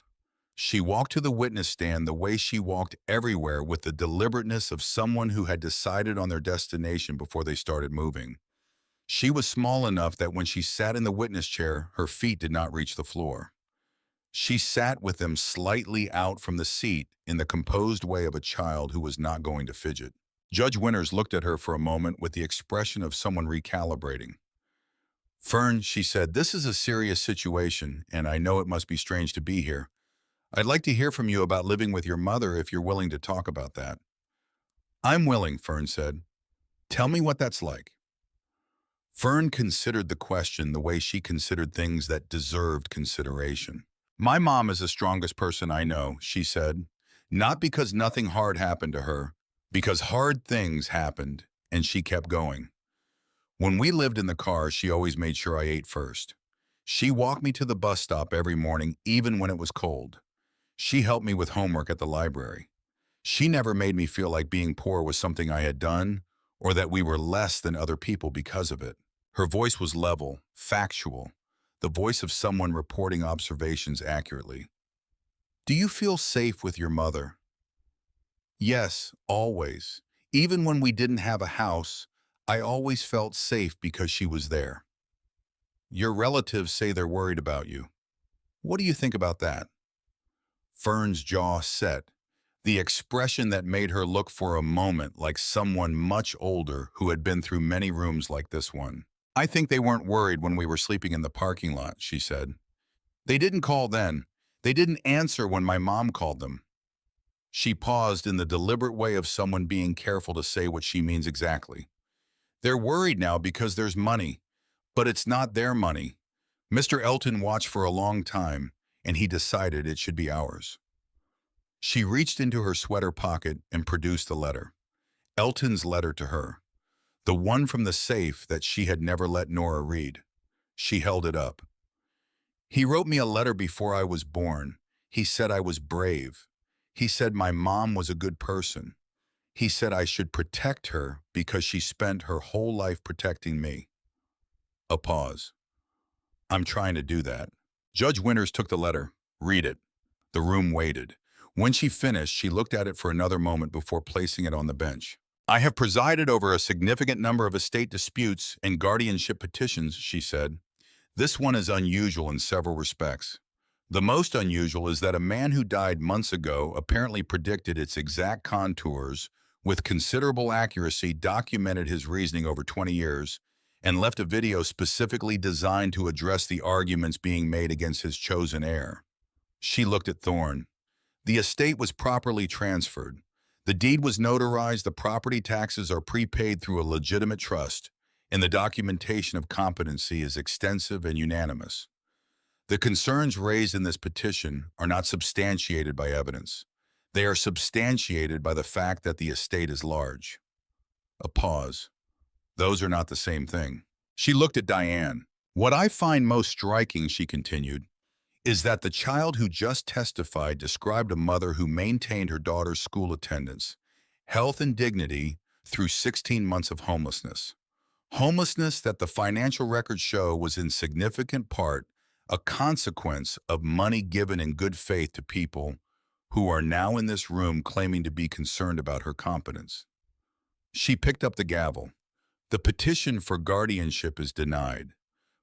She walked to the witness stand the way she walked everywhere, with the deliberateness of someone who had decided on their destination before they started moving. She was small enough that when she sat in the witness chair, her feet did not reach the floor. She sat with them slightly out from the seat in the composed way of a child who was not going to fidget. Judge Winters looked at her for a moment with the expression of someone recalibrating. Fern, she said, this is a serious situation, and I know it must be strange to be here. I'd like to hear from you about living with your mother if you're willing to talk about that. I'm willing, Fern said. Tell me what that's like. Fern considered the question the way she considered things that deserved consideration. My mom is the strongest person I know, she said, not because nothing hard happened to her, because hard things happened, and she kept going. When we lived in the car, she always made sure I ate first. She walked me to the bus stop every morning, even when it was cold. She helped me with homework at the library. She never made me feel like being poor was something I had done or that we were less than other people because of it. Her voice was level, factual, the voice of someone reporting observations accurately. Do you feel safe with your mother? Yes, always. Even when we didn't have a house, I always felt safe because she was there. Your relatives say they're worried about you. What do you think about that? Fern's jaw set, the expression that made her look for a moment like someone much older who had been through many rooms like this one. I think they weren't worried when we were sleeping in the parking lot, she said. They didn't call then. They didn't answer when my mom called them. She paused in the deliberate way of someone being careful to say what she means exactly. They're worried now because there's money, but it's not their money. Mr. Elton watched for a long time, and he decided it should be ours. She reached into her sweater pocket and produced the letter. Elton's letter to her. The one from the safe that she had never let Nora read. She held it up. He wrote me a letter before I was born. He said I was brave. He said my mom was a good person. He said I should protect her because she spent her whole life protecting me. A pause. I'm trying to do that. Judge Winters took the letter. Read it. The room waited. When she finished, she looked at it for another moment before placing it on the bench. I have presided over a significant number of estate disputes and guardianship petitions, she said. This one is unusual in several respects. The most unusual is that a man who died months ago apparently predicted its exact contours, with considerable accuracy documented his reasoning over 20 years, and left a video specifically designed to address the arguments being made against his chosen heir. She looked at Thorne. The estate was properly transferred. The deed was notarized, the property taxes are prepaid through a legitimate trust, and the documentation of competency is extensive and unanimous. The concerns raised in this petition are not substantiated by evidence. They are substantiated by the fact that the estate is large. A pause. Those are not the same thing. She looked at Diane. What I find most striking, she continued, is that the child who just testified described a mother who maintained her daughter's school attendance, health and dignity through 16 months of homelessness. Homelessness that the financial records show was in significant part a consequence of money given in good faith to people who are now in this room claiming to be concerned about her competence. She picked up the gavel. The petition for guardianship is denied.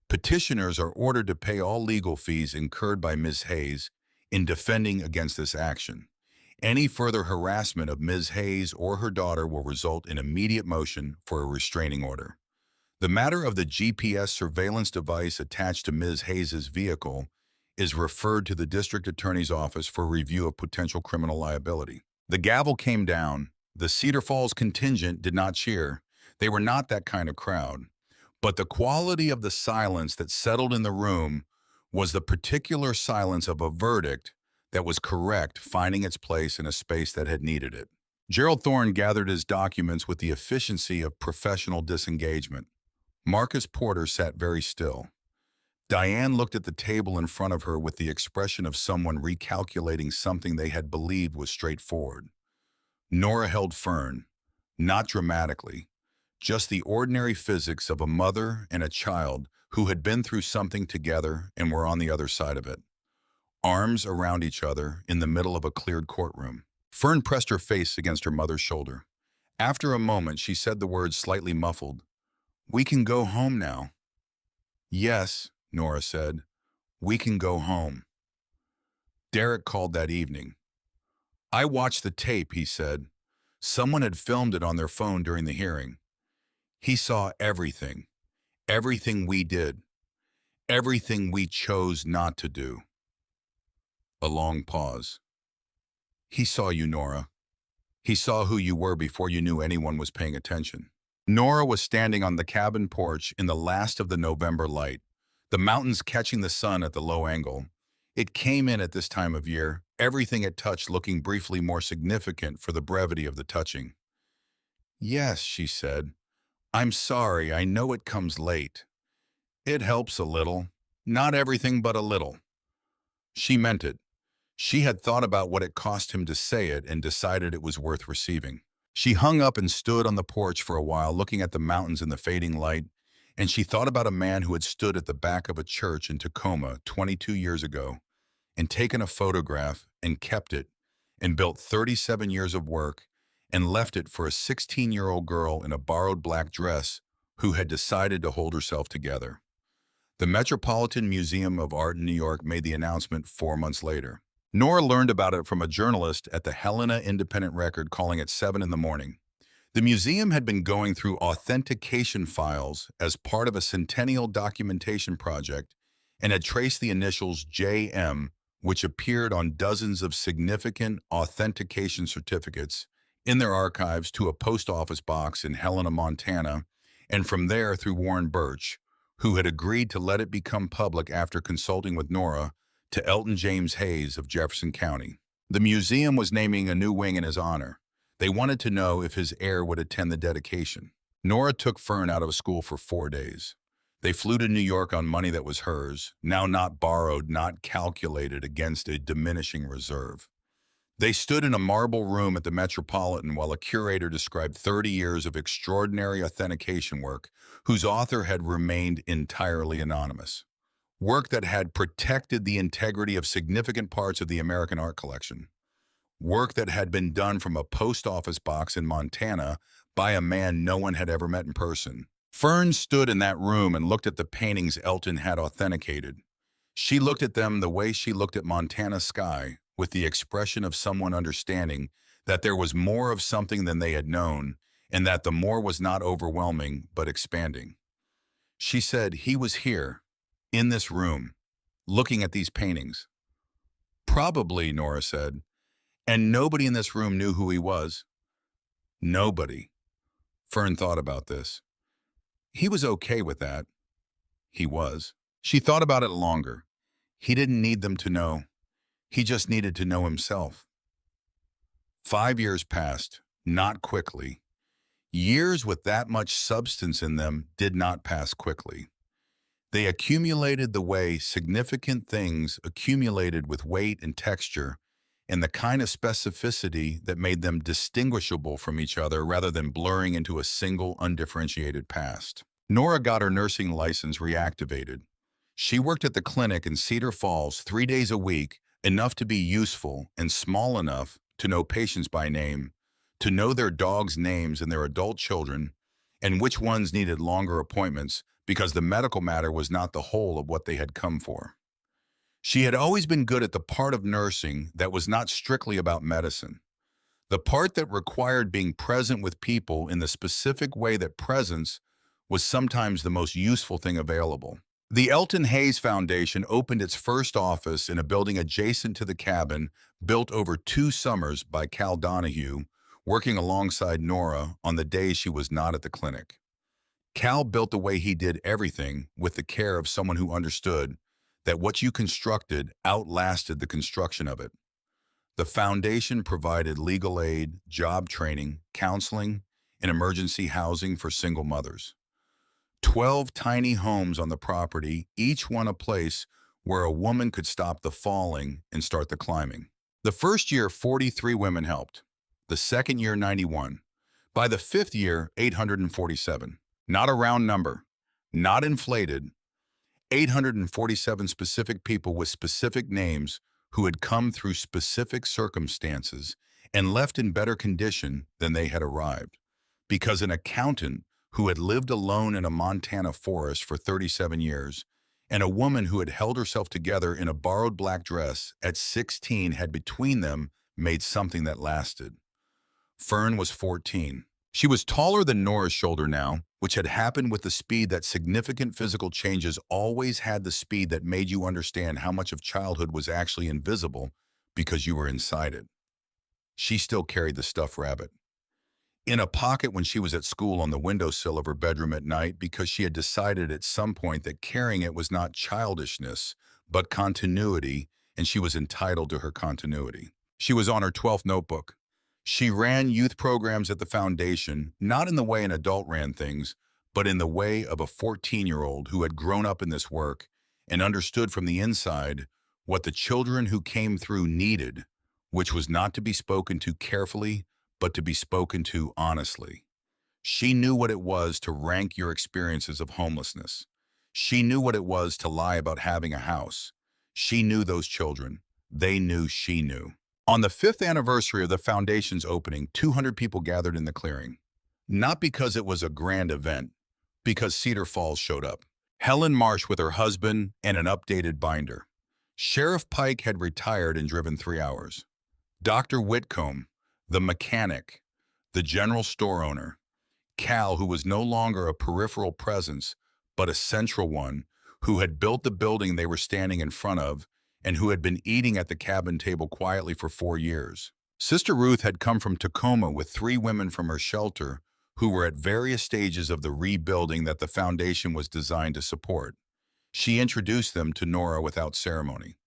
Petitioners are ordered to pay all legal fees incurred by Ms. Hayes in defending against this action. Any further harassment of Ms. Hayes or her daughter will result in immediate motion for a restraining order. The matter of the GPS surveillance device attached to Ms. Hayes' vehicle is referred to the district attorney's office for review of potential criminal liability. The gavel came down. The Cedar Falls contingent did not cheer. They were not that kind of crowd. But the quality of the silence that settled in the room was the particular silence of a verdict that was correct, finding its place in a space that had needed it. Gerald Thorne gathered his documents with the efficiency of professional disengagement. Marcus Porter sat very still. Diane looked at the table in front of her with the expression of someone recalculating something they had believed was straightforward. Nora held Fern, not dramatically, just the ordinary physics of a mother and a child who had been through something together and were on the other side of it. Arms around each other in the middle of a cleared courtroom. Fern pressed her face against her mother's shoulder. After a moment, she said the words slightly muffled. "We can go home now." "Yes," Nora said. "We can go home." Derek called that evening. "I watched the tape," he said. Someone had filmed it on their phone during the hearing. He saw everything. Everything we did. Everything we chose not to do. A long pause. "He saw you, Nora. He saw who you were before you knew anyone was paying attention." Nora was standing on the cabin porch in the last of the November light, the mountains catching the sun at the low angle. It came in at this time of year, everything it touched looking briefly more significant for the brevity of the touching. Yes, she said. I'm sorry, I know it comes late. It helps a little. Not everything, but a little. She meant it. She had thought about what it cost him to say it and decided it was worth receiving. She hung up and stood on the porch for a while, looking at the mountains in the fading light, and she thought about a man who had stood at the back of a church in Tacoma 22 years ago and taken a photograph and kept it and built 37 years of work and left it for a 16-year-old girl in a borrowed black dress who had decided to hold herself together. The Metropolitan Museum of Art in New York made the announcement 4 months later. Nora learned about it from a journalist at the Helena Independent Record calling at 7 in the morning. The museum had been going through authentication files as part of a centennial documentation project and had traced the initials JM, which appeared on dozens of significant authentication certificates, in their archives to a post office box in Helena, Montana, and from there through Warren Birch, who had agreed to let it become public after consulting with Nora, to Elton James Hayes of Jefferson County. The museum was naming a new wing in his honor. They wanted to know if his heir would attend the dedication. Nora took Fern out of school for 4 days. They flew to New York on money that was hers, now not borrowed, not calculated against a diminishing reserve. They stood in a marble room at the Metropolitan while a curator described 30 years of extraordinary authentication work whose author had remained entirely anonymous. Work that had protected the integrity of significant parts of the American art collection. Work that had been done from a post office box in Montana by a man no one had ever met in person. Fern stood in that room and looked at the paintings Elton had authenticated. She looked at them the way she looked at Montana sky, with the expression of someone understanding that there was more of something than they had known, and that the more was not overwhelming, but expanding. She said, he was here, in this room, looking at these paintings. Probably, Nora said, and nobody in this room knew who he was. Nobody. Fern thought about this. He was okay with that. He was. She thought about it longer. He didn't need them to know. He just needed to know himself. 5 years passed, not quickly. Years with that much substance in them did not pass quickly. They accumulated the way significant things accumulated with weight and texture and the kind of specificity that made them distinguishable from each other rather than blurring into a single undifferentiated past. Nora got her nursing license reactivated. She worked at the clinic in Cedar Falls 3 days a week, enough to be useful and small enough to know patients by name, to know their dogs' names and their adult children, and which ones needed longer appointments because the medical matter was not the whole of what they had come for. She had always been good at the part of nursing that was not strictly about medicine, the part that required being present with people in the specific way that presence was sometimes the most useful thing available. The Elton Hayes Foundation opened its first office in a building adjacent to the cabin, built over 2 summers by Cal Donahue, working alongside Nora on the days she was not at the clinic. Cal built the way he did everything with the care of someone who understood that what you constructed outlasted the construction of it. The foundation provided legal aid, job training, counseling, and emergency housing for single mothers. 12 tiny homes on the property, each one a place where a woman could stop the falling and start the climbing. The first year, 43 women helped. The second year, 91. By the 5th year, 847. Not a round number, not inflated. 847 specific people with specific names who had come through specific circumstances and left in better condition than they had arrived. Because an accountant who had lived alone in a Montana forest for 37 years and a woman who had held herself together in a borrowed black dress at 16 had between them made something that lasted. Fern was 14. She was taller than Nora's shoulder now, which had happened with the speed that significant physical changes always had, the speed that made you understand how much of childhood was actually invisible because you were inside it. She still carried the stuffed rabbit in a pocket when she was at school on the windowsill of her bedroom at night because she had decided at some point that carrying it was not childishness, but continuity, and she was entitled to her continuity. She was on her 12th notebook. She ran youth programs at the foundation, not in the way an adult ran things, but in the way of a 14-year-old who had grown up in this work and understood from the inside what the children who came through needed, which was not to be spoken to carefully, but to be spoken to honestly. She knew what it was to rank your experiences of homelessness. She knew what it was to lie about having a house. She knew those children. They knew she knew. On the 5th anniversary of the foundation's opening, 200 people gathered in the clearing. Not because it was a grand event, because Cedar Falls showed up. Helen Marsh with her husband and an updated binder. Sheriff Pike had retired and driven 3 hours. Dr. Whitcomb, the mechanic, the general store owner, Cal, who was no longer a peripheral presence, but a central one, who had built the building they were standing in front of, and who had been eating at the cabin table quietly for 4 years. Sister Ruth had come from Tacoma with 3 women from her shelter who were at various stages of the rebuilding that the foundation was designed to support. She introduced them to Nora without ceremony.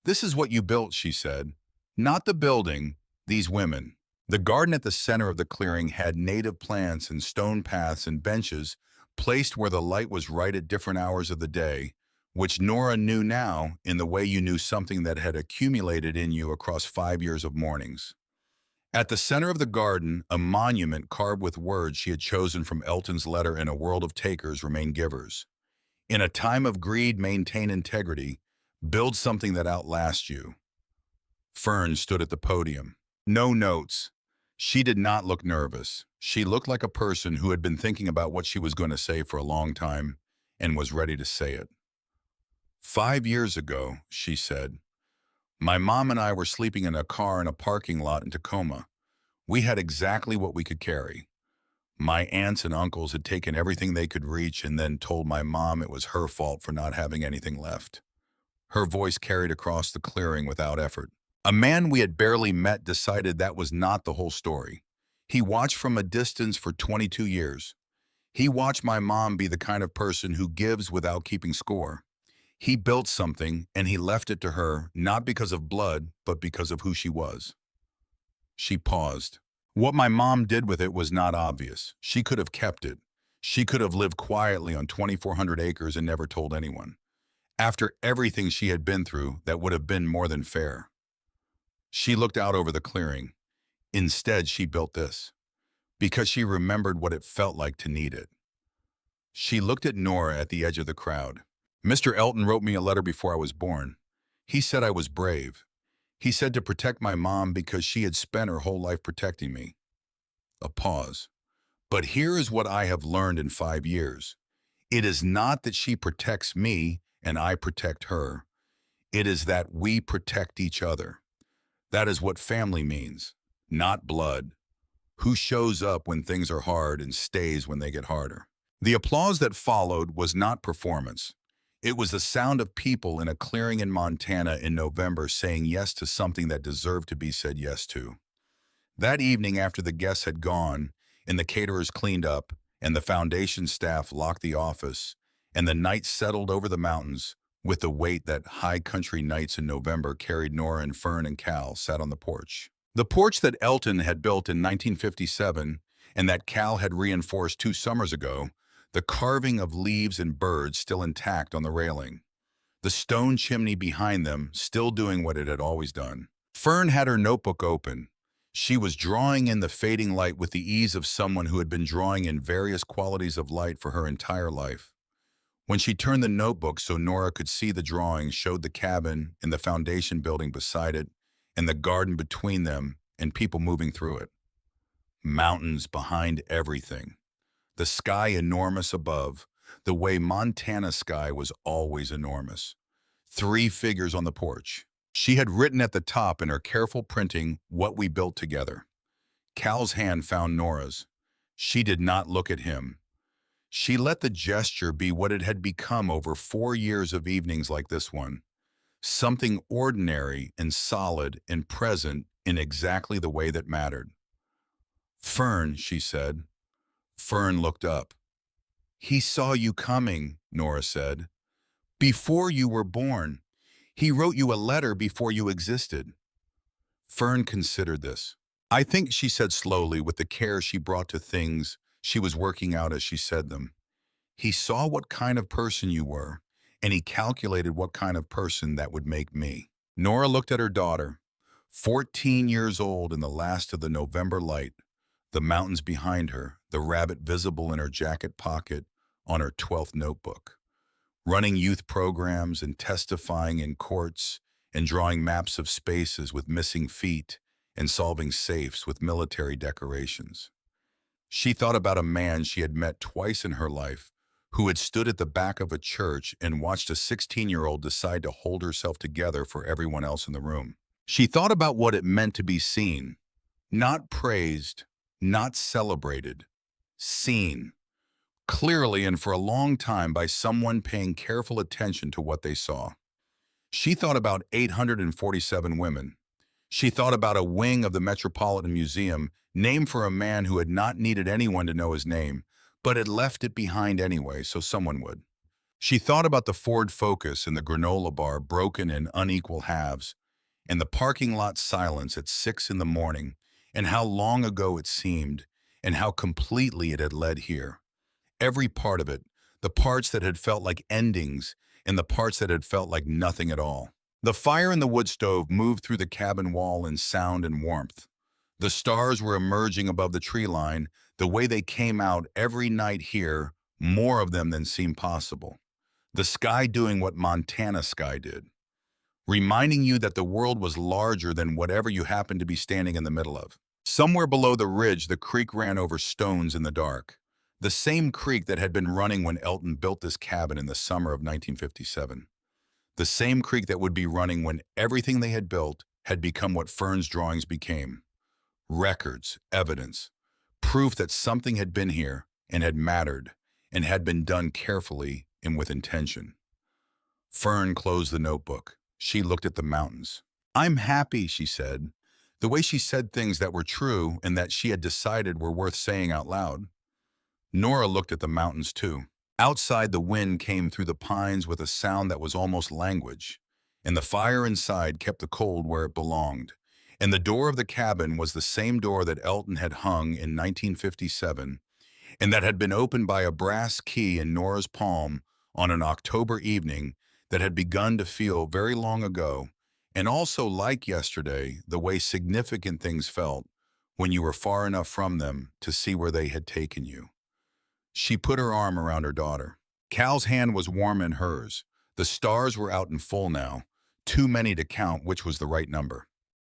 "This is what you built," she said. "Not the building, these women." The garden at the center of the clearing had native plants and stone paths and benches placed where the light was right at different hours of the day, which Nora knew now in the way you knew something that had accumulated in you across 5 years of mornings. At the center of the garden, a monument carved with words she had chosen from Elton's letter "In a world of takers, remain givers. In a time of greed, maintain integrity. Build something that outlasts you." Fern stood at the podium. No notes. She did not look nervous. She looked like a person who had been thinking about what she was going to say for a long time and was ready to say it. "5 years ago," she said, "my mom and I were sleeping in a car in a parking lot in Tacoma. We had exactly what we could carry. My aunts and uncles had taken everything they could reach and then told my mom it was her fault for not having anything left." Her voice carried across the clearing without effort. A man we had barely met decided that was not the whole story. He watched from a distance for 22 years. He watched my mom be the kind of person who gives without keeping score. He built something and he left it to her, not because of blood, but because of who she was. She paused. What my mom did with it was not obvious. She could have kept it. She could have lived quietly on 2,400 acres and never told anyone. After everything she had been through, that would have been more than fair. She looked out over the clearing. Instead, she built this, because she remembered what it felt like to need it. She looked at Nora at the edge of the crowd. "Mr. Elton wrote me a letter before I was born. He said I was brave. He said to protect my mom because she had spent her whole life protecting me." A pause. "But here is what I have learned in 5 years. It is not that she protects me and I protect her. It is that we protect each other. That is what family means, not blood. Who shows up when things are hard and stays when they get harder." The applause that followed was not performance. It was the sound of people in a clearing in Montana in November saying yes to something that deserved to be said yes to. That evening, after the guests had gone, and the caterers cleaned up, and the foundation staff locked the office, and the night settled over the mountains, with the weight that high country nights in November carried, Nora and Fern and Cal sat on the porch. The porch that Elton had built in 1957 and that Cal had reinforced 2 summers ago, the carving of leaves and birds still intact on the railing. The stone chimney behind them still doing what it had always done. Fern had her notebook open. She was drawing in the fading light with the ease of someone who had been drawing in various qualities of light for her entire life. When she turned the notebook so Nora could see, the drawing showed the cabin and the foundation building beside it, and the garden between them, and people moving through it. Mountains behind everything. The sky enormous above, the way Montana sky was always enormous. 3 figures on the porch. She had written at the top in her careful printing, "What we built together." Cal's hand found Nora's. She did not look at him. She let the gesture be what it had become over 4 years of evenings like this one. Something ordinary and solid and present in exactly the way that mattered. "Fern," she said. Fern looked up. "He saw you coming," Nora said. "Before you were born. He wrote you a letter before you existed." Fern considered this. I think, she said slowly, with the care she brought to things she was working out as she said them. He saw what kind of person you were, and he calculated what kind of person that would make me. Nora looked at her daughter, 14 years old in the last of the November light, the mountains behind her, the rabbit visible in her jacket pocket on her 12th notebook. Running youth programs and testifying in courts and drawing maps of spaces with missing feet and solving safes with military decorations. She thought about a man she had met twice in her life who had stood at the back of a church and watched a 16-year-old decide to hold herself together for everyone else in the room. She thought about what it meant to be seen, not praised, not celebrated, seen, clearly and for a long time by someone paying careful attention to what they saw. She thought about 847 women. She thought about a wing of the Metropolitan Museum named for a man who had not needed anyone to know his name, but had left it behind anyway so someone would. She thought about the Ford Focus and the granola bar broken in unequal halves, and the parking lot silence at 6 in the morning, and how long ago it seemed, and how completely it had led here. Every part of it, the parts that had felt like endings, and the parts that had felt like nothing at all. The fire in the wood stove moved through the cabin wall in sound and warmth. The stars were emerging above the tree line, the way they came out every night here, more of them than seemed possible. The sky doing what Montana sky did, reminding you that the world was larger than whatever you happened to be standing in the middle of. Somewhere below the ridge, the creek ran over stones in the dark. The same creek that had been running when Elton built this cabin in the summer of 1957. The same creek that would be running when everything they had built had become what Fern's drawings became. Records, evidence, proof that something had been here and had mattered and had been done carefully and with intention. Fern closed the notebook. She looked at the mountains. "I'm happy," she said, the way she said things that were true and that she had decided were worth saying out loud. Nora looked at the mountains too. Outside, the wind came through the pines with a sound that was almost language, and the fire inside kept the cold where it belonged. And the door of the cabin was the same door that Elton had hung in 1957, and that had been opened by a brass key in Nora's palm on an October evening that had begun to feel very long ago, and also like yesterday, the way significant things felt when you were far enough from them to see where they had taken you. She put her arm around her daughter. Cal's hand was warm in hers. The stars were out in full now, too many to count which was the right number.